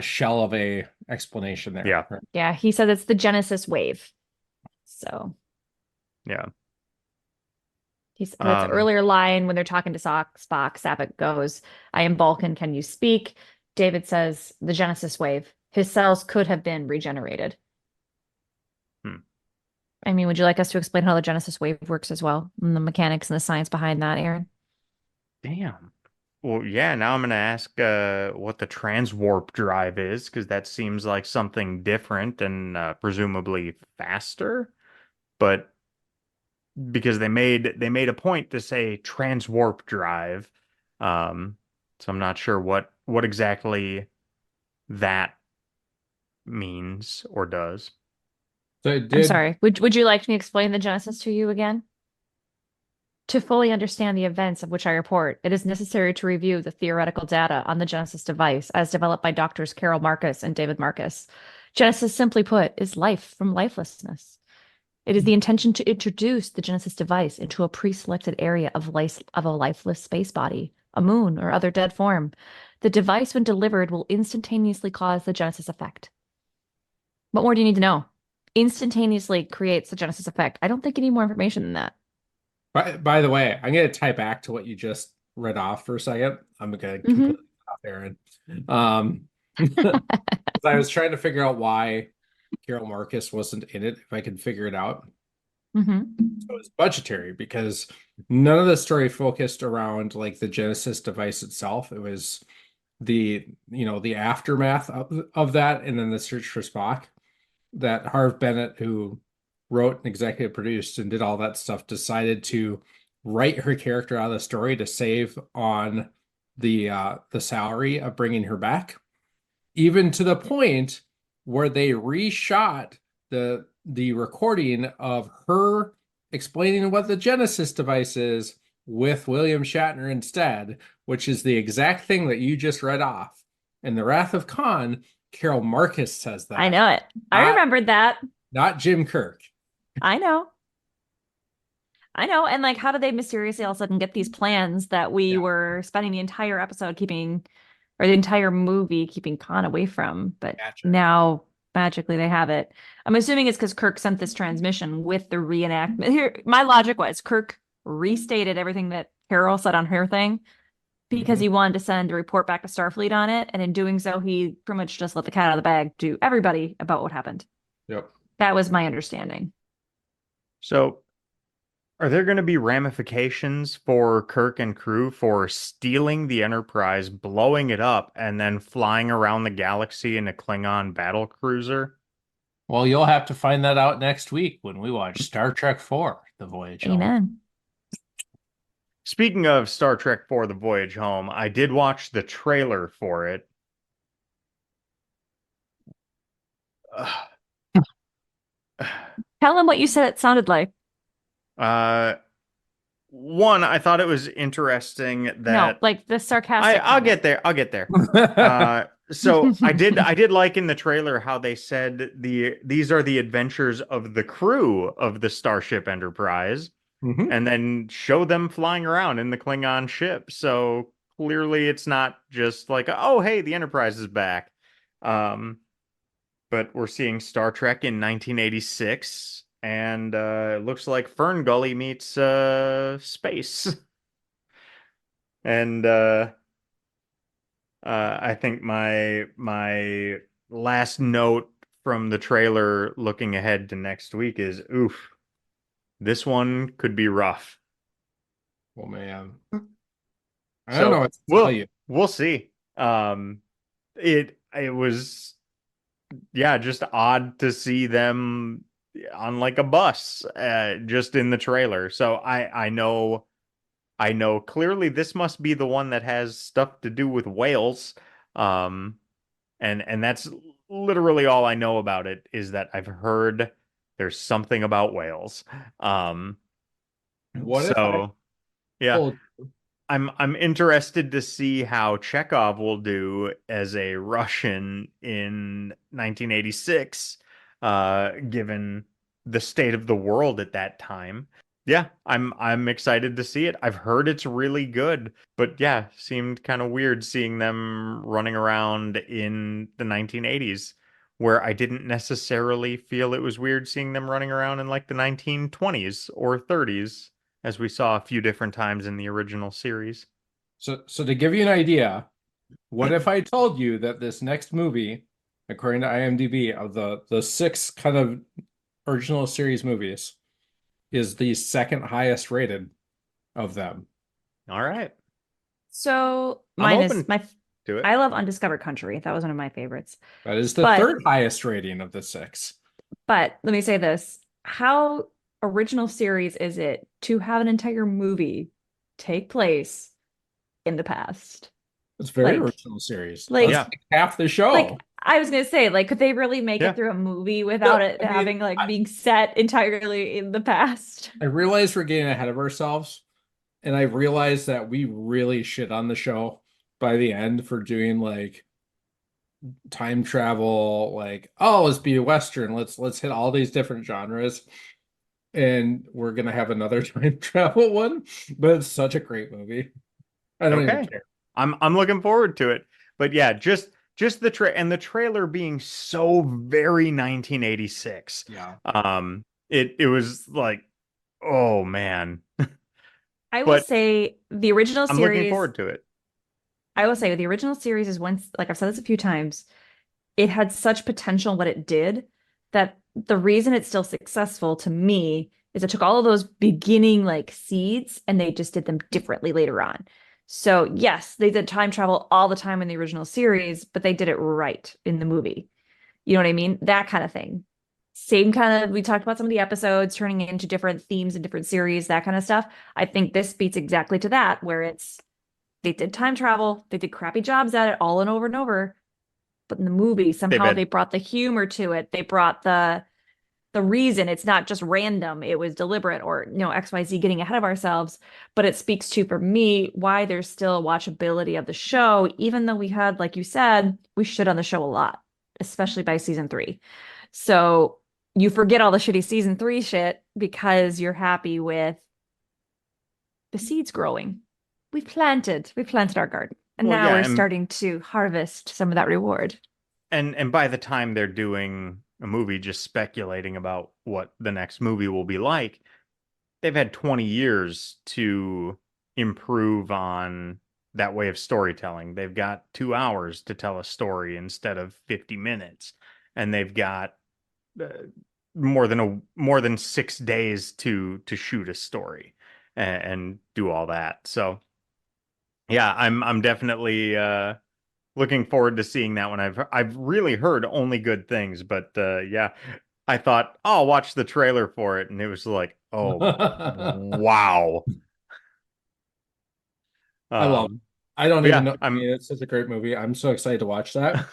shell of a explanation there. Yeah. Yeah. He said it's the Genesis wave. So Yeah. That's an earlier line when they're talking to Spock. Sabat goes, "I am Vulcan. Can you speak?" David says, "The Genesis wave. His cells could have been regenerated." I mean, would you like us to explain how the Genesis wave works as well, and the mechanics and the science behind that, Aaron? Damn. Well, yeah, now I'm going to ask what the transwarp drive is, because that seems like something different and presumably faster. But because they made a point to say transwarp drive, so I'm not sure what exactly that means or does. So it I'm did. sorry. Would you like me to explain the Genesis to you again? To fully understand the events of which I report, it is necessary to review the theoretical data on the Genesis device as developed by Doctors Carol Marcus and David Marcus. Genesis, simply put, is life from lifelessness. It is the intention to introduce the Genesis device into a pre-selected area of a lifeless space body, a moon, or other dead form. The device, when delivered, will instantaneously cause the Genesis effect. What more do you need to know? Instantaneously creates the Genesis effect. I don't think you need more information than that. By the way, I'm going to tie back to what you just read off for a second. I'm going to completely cut off Aaron. 'Cause I was trying to figure out why Carol Marcus wasn't in it, if I could figure it out. So it was budgetary because none of the story focused around like the Genesis device itself. It was the aftermath of that, and then the search for Spock that Harv Bennett, who wrote and executive produced and did all that stuff, decided to write her character out of the story to save on the salary of bringing her back, even to the point where they reshot the recording of her explaining what the Genesis device is with William Shatner instead, which is the exact thing that you just read off. In The Wrath of Khan, Carol Marcus says that. I know it. I remembered that. Not Jim Kirk. I know. And like, how did they mysteriously all of a sudden get these plans that we were spending the entire episode keeping, or the entire movie keeping Khan away from? But now magically they have it. I'm assuming it's because Kirk sent this transmission with the reenactment. Here, my logic was Kirk restated everything that Carol said on her thing because he wanted to send a report back to Starfleet on it. And in doing so, he pretty much just let the cat out of the bag to everybody about what happened. Yep. That was my understanding. So, are there going to be ramifications for Kirk and crew for stealing the Enterprise, blowing it up, and then flying around the galaxy in a Klingon battle cruiser? Well, you'll have to find that out next week when we watch Star Trek IV, The Voyage Home. Amen. Speaking of Star Trek IV, The Voyage Home, I did watch the trailer for it. Tell him what you said it sounded like. One, I thought it was interesting that No, like the sarcastic. I'll get there. So I did like in the trailer how they said these are the adventures of the crew of the Starship Enterprise, and then show them flying around in the Klingon ship. So clearly it's not just like, oh, hey, the Enterprise is back. But we're seeing Star Trek in 1986. And it looks like Ferngully meets space. And I think my last note from the trailer looking ahead to next week is, oof, this one could be rough. Oh man. I don't know what to tell you. We'll see. It was just odd to see them on like a bus just in the trailer. So I know clearly this must be the one that has stuff to do with whales. And that's literally all I know about it, is that I've heard there's something about whales. I'm interested to see how Chekhov will do as a Russian in 1986. Given the state of the world at that time. Yeah, I'm excited to see it. I've heard it's really good, but yeah, seemed kind of weird seeing them running around in the 1980s where I didn't necessarily feel it was weird seeing them running around in like the 1920s or 30s, as we saw a few different times in the original series. So to give you an idea, what if I told you that this next movie, according to IMDb, of the 6 kind of original series movies, is the second highest rated of them? All right. So I'm mine open is my. to it. I love Undiscovered Country. That was one of my favorites. That is the But- third highest rating of the 6. But let me say this: how original series is it to have an entire movie take place in the past? It's very Like- original series. like- That's like half the show. Like, I was gonna say, like, could they really make Yeah. it through a movie without No, it I mean, having like being set entirely in the past? I realize we're getting ahead of ourselves, and I realize that we really shit on the show by the end for doing like time travel, like, oh, let's be a Western, let's hit all these different genres. And we're gonna have another time travel one, but it's such a great movie. I don't even Okay. care. I'm looking forward to it. But yeah, just the trailer being so very 1986. Yeah. It was like, oh man. I will But say the original I'm series. looking forward to it. I will say the original series is once, like I've said this a few times, it had such potential in what it did that the reason it's still successful to me is it took all of those beginning like seeds and they just did them differently later on. So yes, they did time travel all the time in the original series, but they did it right in the movie. You know what I mean? That kind of thing. Same kind of, we talked about some of the episodes turning into different themes and different series, that kind of stuff. I think this beats exactly to that, where it's they did time travel, they did crappy jobs at it all and over, but in the movie somehow had- they brought the humor to it. They brought the reason. It's not just random, it was deliberate, or XYZ getting ahead of ourselves, but it speaks to, for me, why there's still watchability of the show, even though we had, like you said, we shit on the show a lot, especially by season 3. So you forget all the shitty season 3 shit because you're happy with the seeds growing. We planted our garden, and Well, now yeah, we're and- starting to harvest some of that reward. And by the time they're doing a movie just speculating about what the next movie will be like, they've had 20 years to improve on that way of storytelling. They've got 2 hours to tell a story instead of 50 minutes. And they've got more than 6 days to shoot a story and do all that. So yeah, I'm definitely looking forward to seeing that one. I've really heard only good things, but yeah, I thought, oh, I'll watch the trailer for it, and it was like, oh, wow. I love it. I don't but even yeah, know. I mean, it's such a great movie. I'm so excited to watch that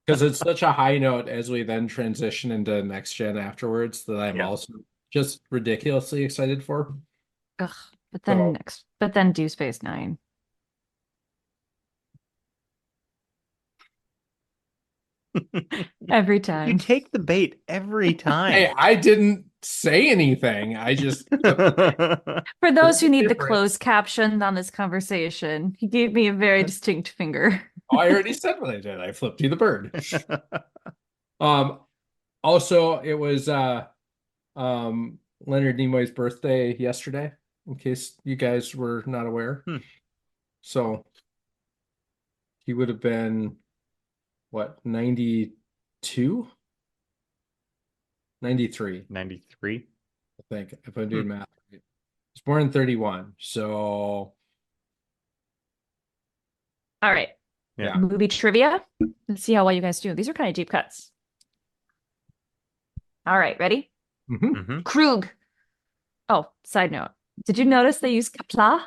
because it's such a high note as we then transition into next gen afterwards that I'm Yeah. also just ridiculously excited for. Ugh, but So- then Deep Space Nine. Every You time. take the bait every Hey, time. I didn't say anything. I just For those who need the difference. closed caption on this conversation, he gave me a very distinct finger. Oh, I already said what I did. I flipped you the bird. Also, it was Leonard Nimoy's birthday yesterday, in case you guys were not aware. So he would have been what, 92? 93, 93. I think, if I'm doing math right. He's born in 31. So All right. Yeah. Movie trivia. Let's see how well you guys do. These are kind of deep cuts. All right, ready? mhm. Krug. Oh, side note. Did you notice they use Kapla?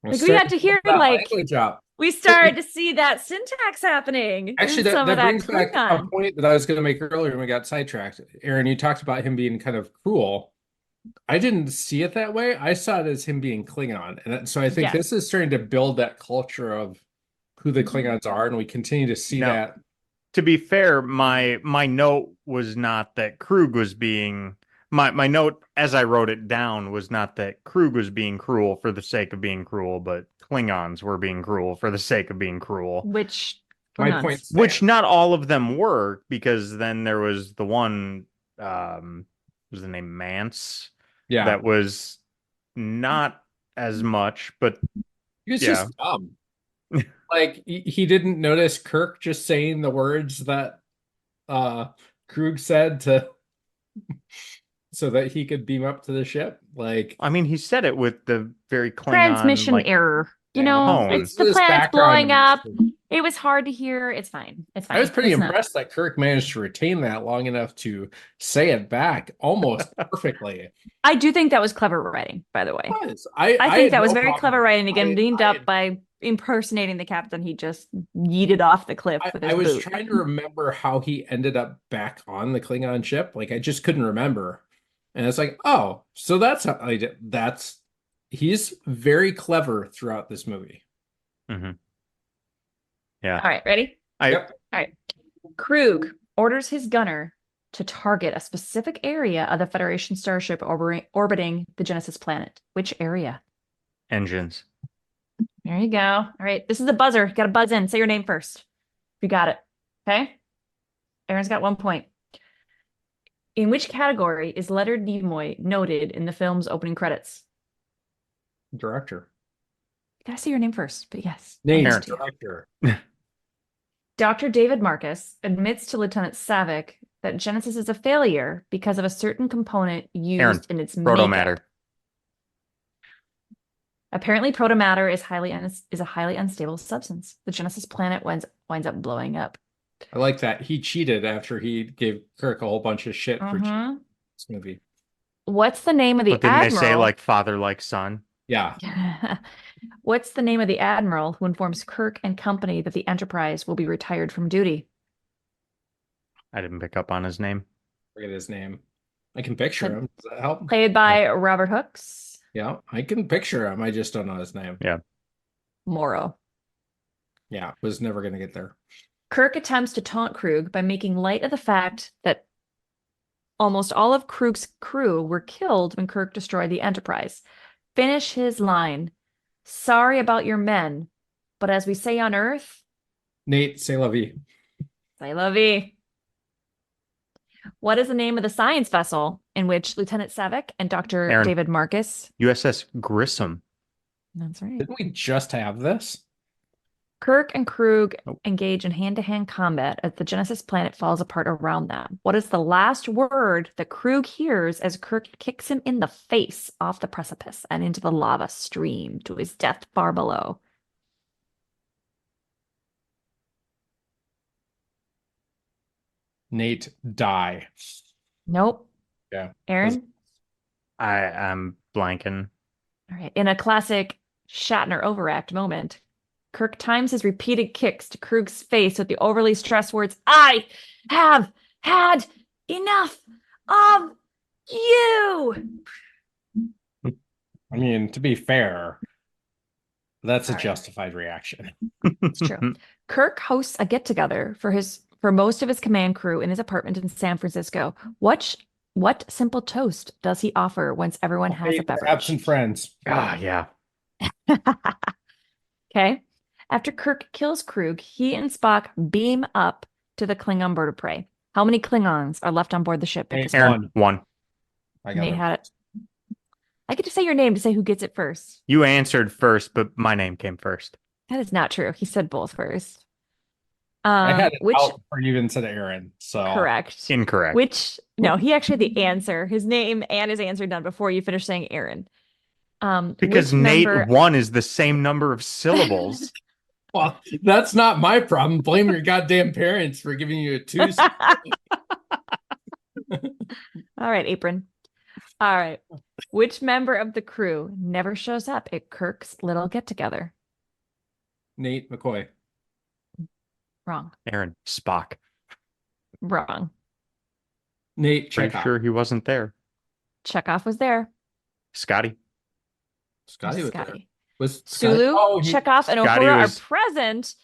Like, we got to hear, like, language up. we started to see that syntax happening. Actually, in some that of brings back a Klingon. point that I was going to make earlier when we got sidetracked. Aaron, you talked about him being kind of cruel. I didn't see it that way. I saw it as him being Klingon. And so I think Yes. this is starting to build that culture of who the Klingons are, and we continue to see No. that. To be fair, my note was not that Krug was being my note as I wrote it down was not that Krug was being cruel for the sake of being cruel, but Klingons were being cruel for the sake of being cruel. Which My Klingons. point Which stands. not all of them were, because then there was the one, what was the name, Mance? Yeah. That was not as much, but He was yeah. just dumb. Like he didn't notice Kirk just saying the words that Krug said to so that he could beam up to the ship. Like, I mean, he said it with the very Klingon Transmission like error. You Yeah, know, tone. it's the This planet's background blowing up. music. It was hard to hear. It's fine. It's fine. I was pretty Listen up. impressed that Kirk managed to retain that long enough to say it back almost perfectly. I do think that was clever writing, by the way. I I think had that was no very problem. clever writing. Again, leaned I- up by impersonating the captain. He just yeeted off the cliff with his I was boot. trying to remember how he ended up back on the Klingon ship. Like I just couldn't remember. And it's like, oh, so that's how I did. He's very clever throughout this movie. Mm-hmm. Yeah. All right, ready? Yep. All right. Krug orders his gunner to target a specific area of the Federation starship orbiting the Genesis planet. Which area? Engines. There you go. All right. This is the buzzer. You got to buzz in. Say your name first. You got it. Okay. Aaron's got 1 point. In which category is Leonard Nimoy noted in the film's opening credits? Director. You got to say your name first, but yes. Name Aaron. director. Dr. David Marcus admits to Lieutenant Savick that Genesis is a failure because of a certain component used Aaron, in its Protomatter. makeup. Apparently, protomatter is a highly unstable substance. The Genesis planet winds up blowing up. I like that. He cheated after he gave Kirk a whole bunch of shit for cheating this movie. What's the name of the But didn't admiral? they say like father, like son? Yeah. What's the name of the admiral who informs Kirk and company that the Enterprise will be retired from duty? I didn't pick up on his name. Forget his name. I can picture him. Does that help? Played by Robert Hooks. Yeah, I can picture him. I just don't know his name. Yeah. Morrow. Yeah, was never going to get there. Kirk attempts to taunt Krug by making light of the fact that almost all of Krug's crew were killed when Kirk destroyed the Enterprise. Finish his line. Sorry about your men, but as we say on Earth, Nate, c'est la vie. say la vie. What is the name of the science vessel in which Lieutenant Savick and Dr. Aaron. David Marcus? USS Grissom. That's right. Didn't we just have this? Kirk and Krug Nope. engage in hand-to-hand combat as the Genesis planet falls apart around them. What is the last word that Krug hears as Kirk kicks him in the face off the precipice and into the lava stream to his death far below? Nate, die. Nope. Yeah. Aaron? I'm blanking. All right. In a classic Shatner overact moment, Kirk times his repeated kicks to Krug's face with the overly stressed words, "I have had enough of you." I mean, to be fair, that's a Sorry. justified reaction. It's true. Kirk hosts a get-together for most of his command crew in his apartment in San Francisco. What simple toast does he offer once everyone has a beverage? Absent friends. Ah, yeah. Okay. After Kirk kills Krug, he and Spock beam up to the Klingon bird of prey. How many Klingons are left on board the ship at this point? Aaron, one. I got Nate it. had it. I get to say your name to say who gets it first. You answered first, but my name came first. That is not true. He said both first. I had it Which out before you even said Aaron. So correct. Incorrect. No, he actually had the answer, his name and his answer done before you finished saying Aaron. Because which Nate member- 1 is the same number of syllables. well, that's not my problem. Blame your goddamn parents for giving you a 2. All right, apron. All right. Which member of the crew never shows up at Kirk's little get-together? Nate McCoy. Wrong. Aaron, Spock. Wrong. Nate Pretty Chekhov. sure he wasn't there. Chekhov was there. Scotty. Scotty was there. Scotty. Was Scotty- Sulu, Oh, Chekhov, and Scotty Uhura was- are present.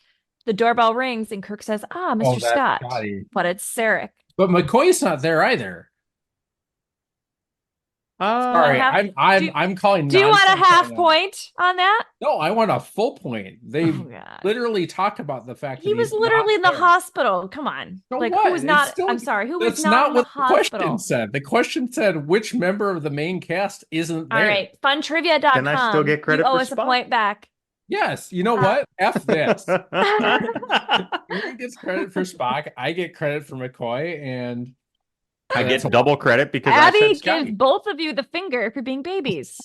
The doorbell rings, and Kirk says, "Ah, Mr. that's Scott." Scotty. But it's Sarek. But McCoy's not there either. Sorry, half- I'm calling. Do you want a nonsense half on that. point on that? No, I want a full point. They Oh, God. literally talked about the fact that He was he's literally not in the there. hospital. Come on. So Like, what? who was It's not? still- I'm sorry. Who was That's not not in the what the question hospital? said. The question said which member of the main cast isn't there. All right. Funtrivia.com. Then I still get credit You owe for us a Spock? point back. Yes. You know what? F this. I Aaron gets credit for Spock. I get credit for McCoy, and get double credit because I Abbie said gives Scotty. both of you the finger for being babies.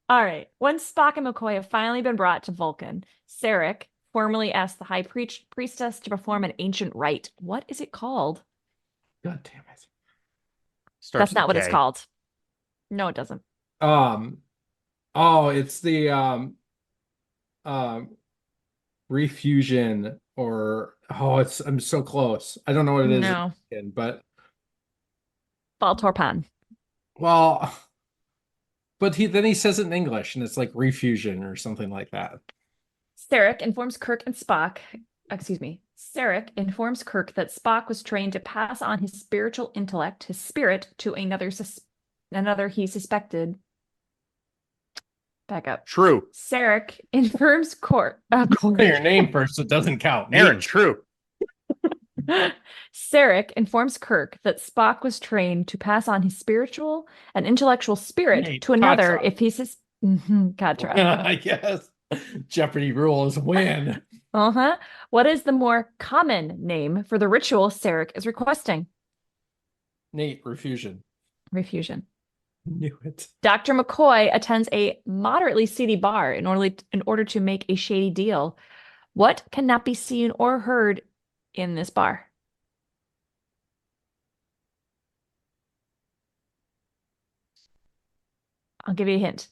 All right. Once Spock and McCoy have finally been brought to Vulcan, Sarek formally asks the High Priestess to perform an ancient rite. What is it called? God damn it. Starts That's not with what it's K. called. No, it doesn't. Oh, it's the refusion I'm so close. I don't know what it is, No. but Baltorpan. well, but then he says it in English, and it's like refusion or something like that. Sarek informs Kirk and Spock. Excuse me. Sarek informs Kirk that Spock was trained to pass on his spiritual intellect, his spirit, to another he suspected. Back up. True. Sarek informs Say your name first, it doesn't count. Aaron, true. Sarek informs Kirk that Spock was trained to pass on his spiritual and intellectual spirit Nate, to another Katra. if he's Katra. Yes. Jeopardy rules win. Uh-huh. What is the more common name for the ritual Sarek is requesting? Nate, refusion. Refusion. Knew it. Dr. McCoy attends a moderately seedy bar in order to make a shady deal. What cannot be seen or heard in this bar? I'll give you a hint.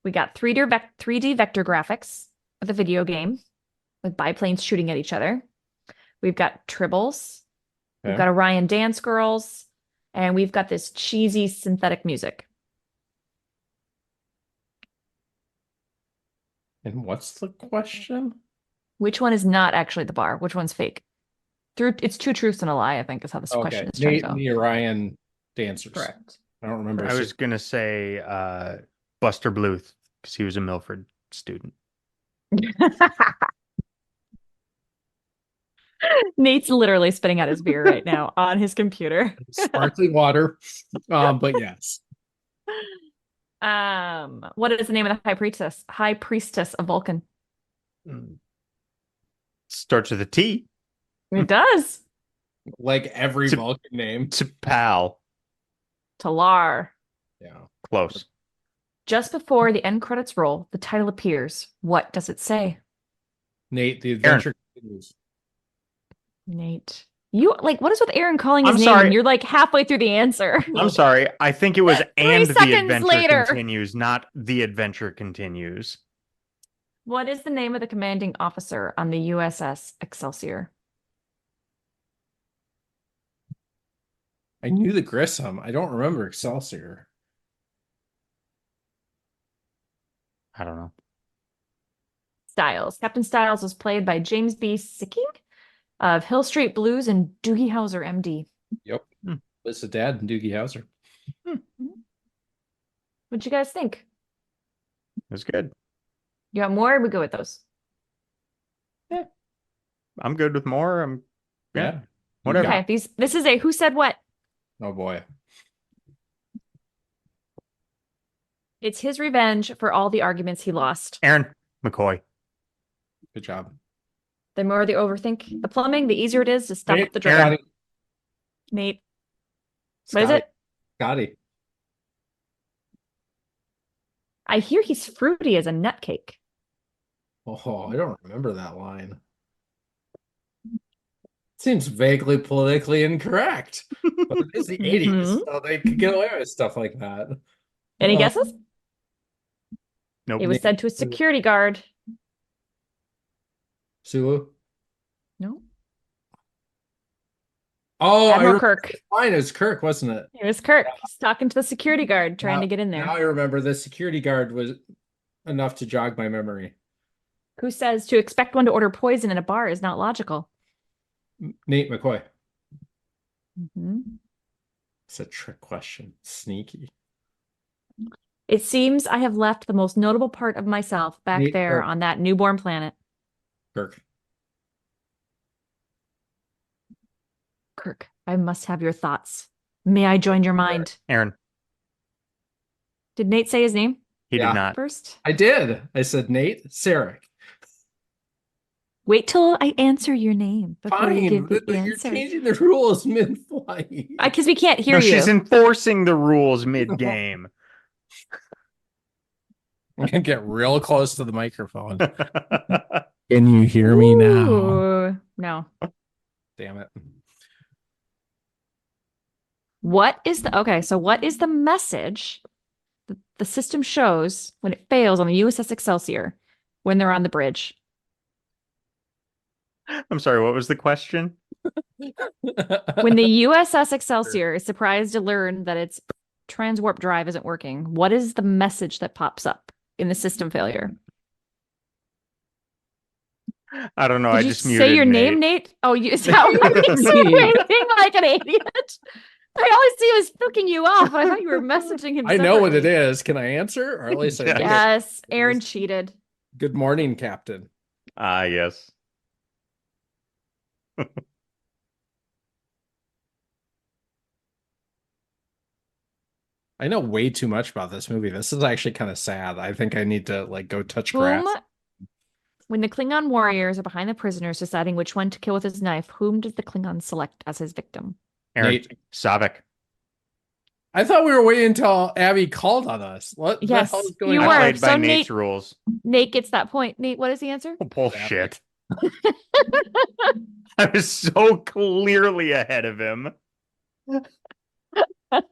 We got 3D vector graphics of the video game with biplanes shooting at each other. We've got tribbles. We've got Orion dance girls. And we've got this cheesy synthetic music. And what's the question? Which one is not actually the bar? Which one's fake? It's two truths and a lie, I think, is how this question is trying Nate to go. and the Orion dancers. Correct. I don't remember. I was going to say Buster Bluth because he was a Milford student. Nate's literally spitting out his beer right now on his computer. Sparkling water. But yes. What is the name of the high priestess of Vulcan? Starts with a T. It does. Like every Vulcan name. T'Pau. Talar. Yeah. Close. Just before the end credits roll, the title appears. What does it say? Nate, the adventure continues. Nate. You what is with Aaron calling his I'm name? sorry. And you're like halfway through the answer. I'm sorry. I think it was 3 and the seconds adventure later. continues, not the adventure continues. What is the name of the commanding officer on the USS Excelsior? I knew the Grissom. I don't remember Excelsior. I don't know. Styles. Captain Styles was played by James B. Sicking of Hill Street Blues and Doogie Howser, MD. Yep. Liz's dad and Doogie Howser. What'd you guys think? It was good. You got more? Or we go with those. I'm good with more. Yeah. Whatever. Okay, this is a who said what? Oh boy. It's his revenge for all the arguments he lost. Aaron McCoy. Good job. The more they overthink the plumbing, the easier it is to stop Nate, the drain. Scotty. Nate. What is it? Scotty. I hear he's fruity as a nutcake. Oh, I don't remember that line. Seems vaguely politically incorrect. But it is the 80s, so they could get away with stuff like that. Any guesses? Nope. It was said to a security guard. Sulu? No. Oh, Admiral Kirk. Line is Kirk, wasn't it? It was Kirk. He's talking to the security guard, trying to get in there. Now I remember the security guard was enough to jog my memory. Who says to expect one to order poison in a bar is not logical? Nate McCoy. It's a trick question. Sneaky. It seems I have left the most notable part of myself back Nate there Kirk. on that newborn planet. Kirk. Kirk, I must have your thoughts. May I join your mind? Aaron, Did Nate say his name he Yeah. did not. first? I did. I said Nate Sarek. Wait till I answer your name before you give the You're answer. changing the rules mid-flight. Because we can't hear No, you. she's enforcing the rules mid-game. I'm gonna get real close to the microphone. Can you hear me now? Ooh, no. Damn it. What is the message that the system shows when it fails on the USS Excelsior when they're on the bridge? I'm sorry, what was the question? When the USS Excelsior is surprised to learn that its transwarp drive isn't working, what is the message that pops up in the system failure? I don't know. Did I you just say muted your Nate. name, Nate? Oh, you sound like an idiot. I always see was looking you off. I thought you were messaging him. I know what it separately. is. Can I answer? Or at least I Yeah. think Yes, Aaron cheated. Good morning, Captain. Ah, yes. I know way too much about this movie. This is actually kind of sad. I think I need to like go touch Whom, grass. when the Klingon warriors are behind the prisoners deciding which one to kill with his knife, whom does the Klingon select as his victim? Aaron, Nate. Savik. I thought we were waiting until Abbie called on us. What the Yes, hell is going you on? I were. played by So Nate's Nate- rules. Nate gets that point. Nate, what is the answer? Oh, bullshit. I was so clearly ahead of him.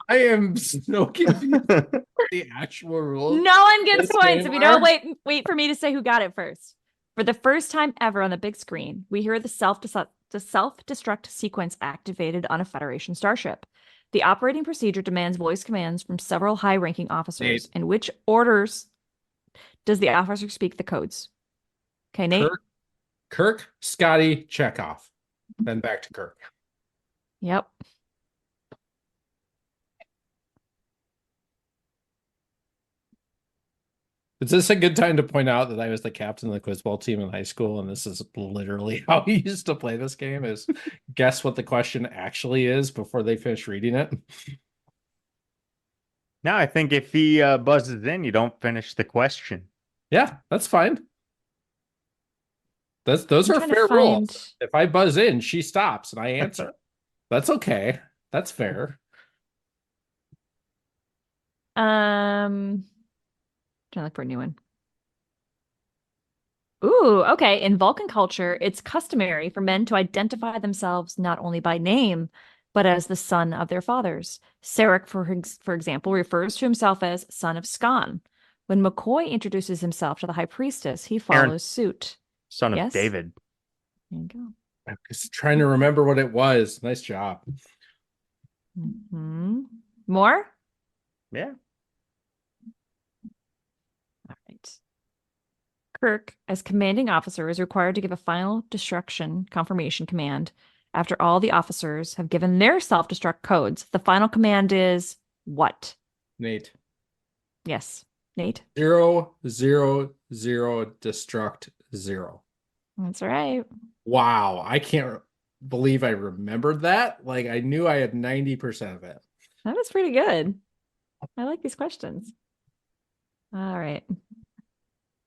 I am so confused with the actual rules. No one gets This points game if you don't are- wait for me to say who got it first. For the first time ever on the big screen, we hear the self-destruct sequence activated on a Federation starship. The operating procedure demands voice commands from several high-ranking officers. Nate. In which orders does the officer speak the codes? Okay, Nate. Kirk, Scotty, Chekhov. Then back to Kirk. Yep. Is this a good time to point out that I was the captain of the quiz ball team in high school, and this is literally how we used to play this game? Is guess what the question actually is before they finish reading it? Now, I think if he buzzes in, you don't finish the question. Yeah, that's fine. Those I'm are trying to fair rules. find- If I buzz in, she stops and I answer. That's okay. That's fair. Trying to look for a new one. Ooh, okay. In Vulcan culture, it's customary for men to identify themselves not only by name, but as the son of their fathers. Sarek, for example, refers to himself as son of Skan. When McCoy introduces himself to the High Priestess, he follows Aaron. suit. Son of Yes? David. There you go. I'm just trying to remember what it was. Nice job. More? Yeah. All right. Kirk, as commanding officer, is required to give a final destruction confirmation command. After all the officers have given their self-destruct codes, the final command is what? Nate. Yes, Nate. 0, 0, 0, destruct 0. That's right. Wow. I can't believe I remembered that. Like I knew I had 90% of it. That was pretty good. I like these questions. All right.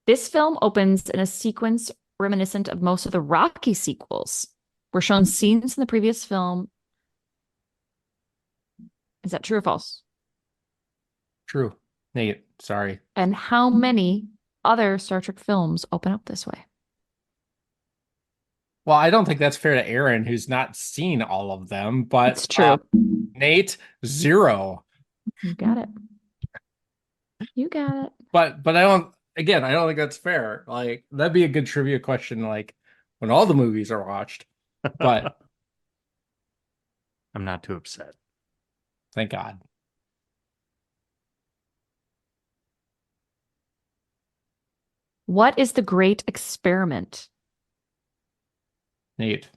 This film opens in a sequence reminiscent of most of the Rocky sequels. We're shown scenes in the previous film. Is that true or false? True. Nate, sorry. And how many other Star Trek films open up this way? Well, I don't think that's fair to Aaron, who's not seen all of them, but It's true. Nate, 0. You got it. You got it. But I don't think that's fair. Like that'd be a good trivia question, like when all the movies are watched. But I'm not too upset. thank God. What is the Great Experiment? Nate,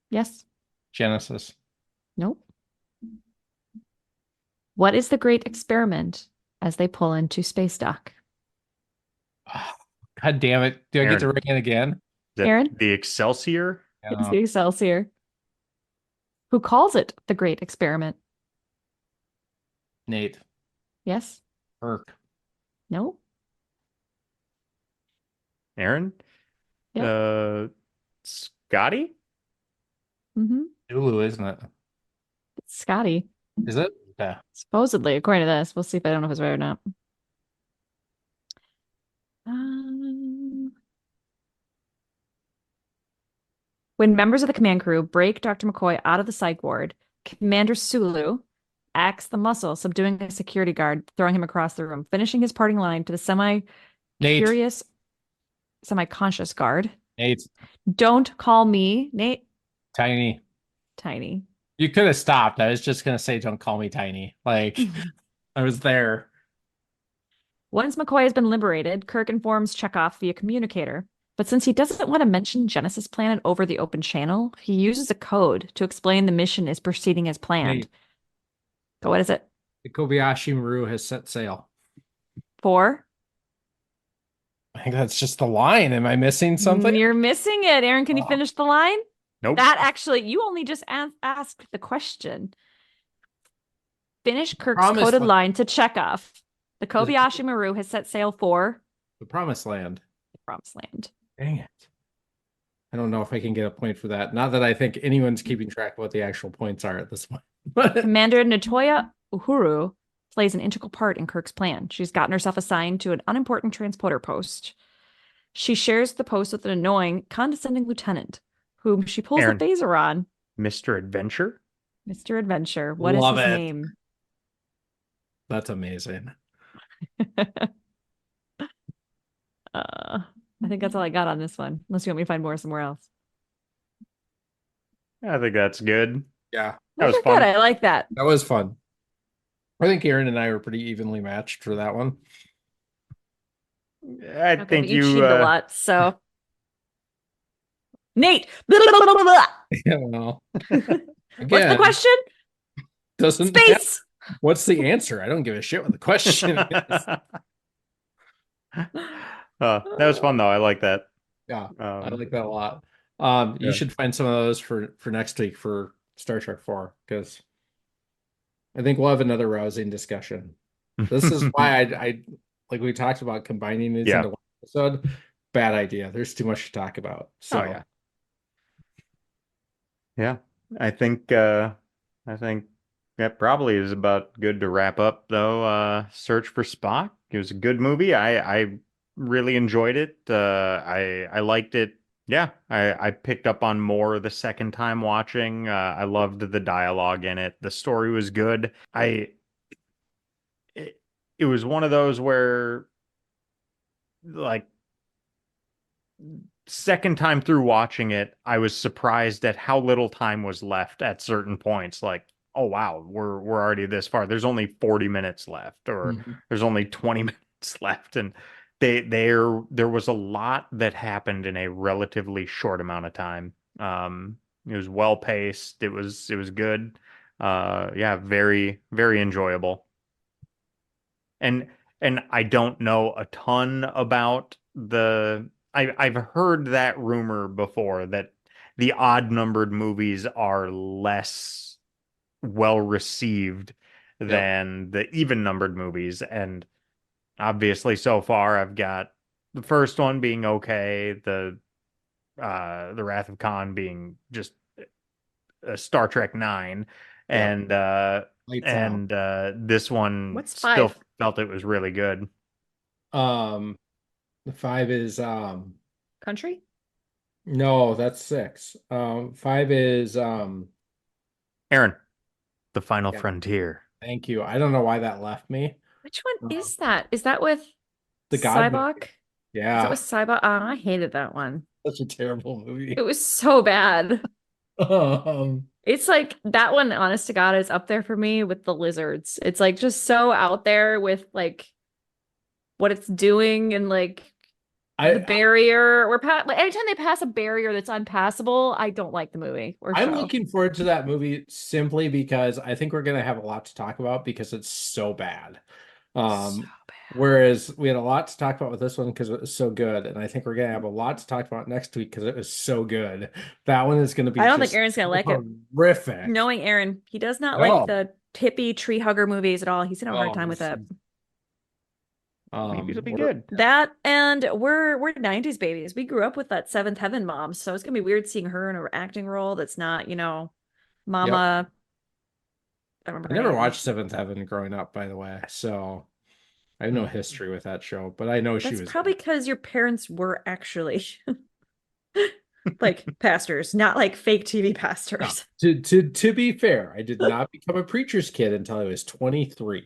Yes. Genesis. Nope. What is the great experiment as they pull into space dock? God damn it. Do I get to Aaron. ring it again? Is that Aaron? the Excelsior? It's the Excelsior. Who calls it the great experiment? Nate. Yes? Kirk. No? Aaron? Yeah. Scotty? Mm-hmm. Zulu, isn't it? It's Scotty. Is it? Yeah. Supposedly, according to this. We'll see if I don't know if it's right or not. When members of the command crew break Dr. McCoy out of the psych ward, Commander Sulu acts the muscle, subduing a security guard, throwing him across the room, finishing his parting line to the semi-curious, semi-conscious guard. Nate. Don't call me Nate. Tiny. Tiny. You could have stopped. I was just going to say, don't call me Tiny. Like, I was there. Once McCoy has been liberated, Kirk informs Chekhov via communicator. But since he doesn't want to mention Genesis Planet over the open channel, he uses a code to explain the mission is proceeding as planned. Nate. So what is it? The Kobayashi Maru has set sail. For? I think that's just the line. Am I missing something? You're missing it. Aaron, can you finish the line? Nope. That actually, you only just asked the question. Finish Kirk's coded line to Chekhov. The Kobayashi Maru has set sail for the Promised Land. The Promised Land. Dang it. I don't know if I can get a point for that. Not that I think anyone's keeping track of what the actual points are at this point. Commander Natoya Uhuru plays an integral part in Kirk's plan. She's gotten herself assigned to an unimportant transporter post. She shares the post with an annoying, condescending lieutenant, whom she pulls Aaron. the phaser on. Mr. Adventure? Mr. Adventure. What Love is his it. name? That's amazing. I think that's all I got on this one, unless you want me to find more somewhere else. I think that's good. Yeah. That was Those are fun. good. I like that. That was fun. I think Aaron and I were pretty evenly matched for that one. I Okay, think but you you cheated a lot, so Nate. Blah, blah, blah, blah, blah. Yeah, well, What's the again, question? doesn't Space. What's the answer? I don't give a shit what the question is. That was fun though. I like that. Yeah, I Um, like that a lot. You Yeah. should find some of those for next week for Star Trek 4, because I think we'll have another rousing discussion. This is why I like we talked about combining these Yeah. into one episode. Bad idea. There's too much to talk about. So Oh, yeah. I think that probably is about good to wrap up though. Search for Spock. It was a good movie. I really enjoyed it. I liked it. Yeah, I picked up on more the second time watching. I loved the dialogue in it. The story was good. It was one of those where, like, second time through watching it, I was surprised at how little time was left at certain points. Like, oh wow, we're already this far. There's only 40 minutes left, or there's only 20 minutes left, and there was a lot that happened in a relatively short amount of time. It was well paced. It was good. Yeah, very very enjoyable. And I don't know a ton about I've heard that rumor before that the odd numbered movies are less well received than the even numbered movies, and obviously so far I've got the first one being okay, the Wrath of Khan being just Star Trek 9, and this one What's still 5? felt it was really good. the 5 is Country? no, that's 6. 5 is Aaron, The Final Frontier. thank you. I don't know why that left me. Which one is that? Is that with The God movie. Cybok? Is Yeah, that with Cybok? I hated that one. such a terrible movie. It was so bad. Um, It's like that one, honest to God, is up there for me with the lizards. It's like just so out there with like what it's doing, and like the barrier. Anytime they pass a barrier that's unpassable, I don't like the movie or I'm show. looking forward to that movie simply because I think we're going to have a lot to talk about because it's so bad. So bad. Whereas we had a lot to talk about with this one because it was so good, and I think we're going to have a lot to talk about next week because it was so good. That one is going to be I don't think Aaron's going to like it. Horrific. Knowing Aaron, he does not like the hippie tree hugger movies at all. He's gonna have a hard time with that. Maybe it'll be good. That, and we're 90s babies. We grew up with that Seventh Heaven mom, so it's gonna be weird seeing her in an acting role that's not, Mama. I never watched Seventh Heaven growing up, by the way, so I have no history with that show, but I know she was probably because your parents were actually like pastors, not like fake TV pastors. No. To be fair, I did not become a preacher's kid until I was 23.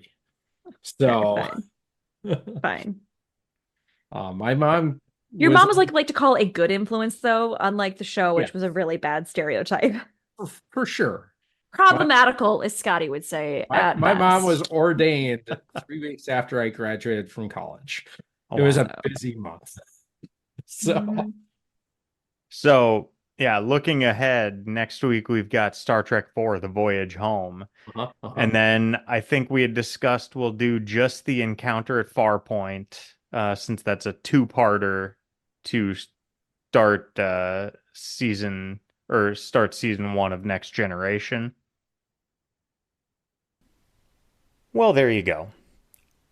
So fine. My mom. Your mom was like to call a good influence, though, unlike the show, which was a really bad stereotype. For sure. Problematical, as Scotty would say. My mom was ordained 3 weeks after I graduated from college. It was a busy month. So, yeah, looking ahead, next week we've got Star Trek IV, The Voyage Home. And then I think we had discussed we'll do just the Encounter at Farpoint, since that's a two-parter to start season 1 of Next Generation. Well, there you go.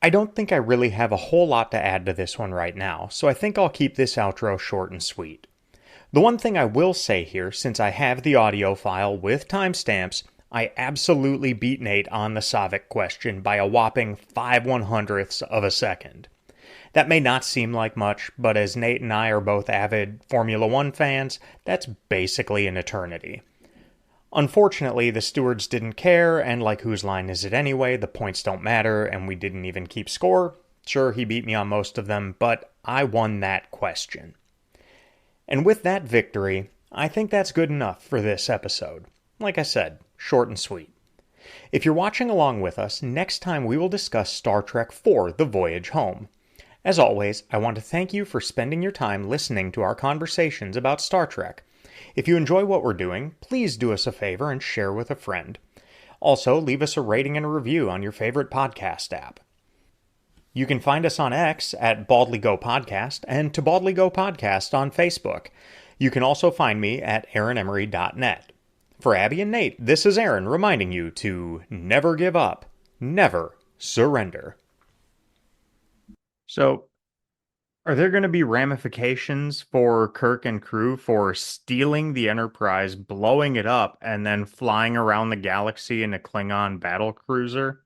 I don't think I really have a whole lot to add to this one right now, so I think I'll keep this outro short and sweet. The one thing I will say here, since I have the audio file with timestamps, I absolutely beat Nate on the Saavik question by a whopping 5/100ths of a second. That may not seem like much, but as Nate and I are both avid Formula One fans, that's basically an eternity. Unfortunately, the stewards didn't care, and like whose line is it anyway, the points don't matter, and we didn't even keep score. Sure, he beat me on most of them, but I won that question. And with that victory, I think that's good enough for this episode. Like I said, short and sweet. If you're watching along with us, next time we will discuss Star Trek IV, The Voyage Home. As always, I want to thank you for spending your time listening to our conversations about Star Trek. If you enjoy what we're doing, please do us a favor and share with a friend. Also, leave us a rating and a review on your favorite podcast app. You can find us on X at Baldly Go Podcast and To Baldly Go Podcast on Facebook. You can also find me at aaronemery.net. For Abbie and Nate, this is Aaron reminding you to never give up, never surrender. So, are there going to be ramifications for Kirk and crew for stealing the Enterprise, blowing it up, and then flying around the galaxy in a Klingon battle cruiser?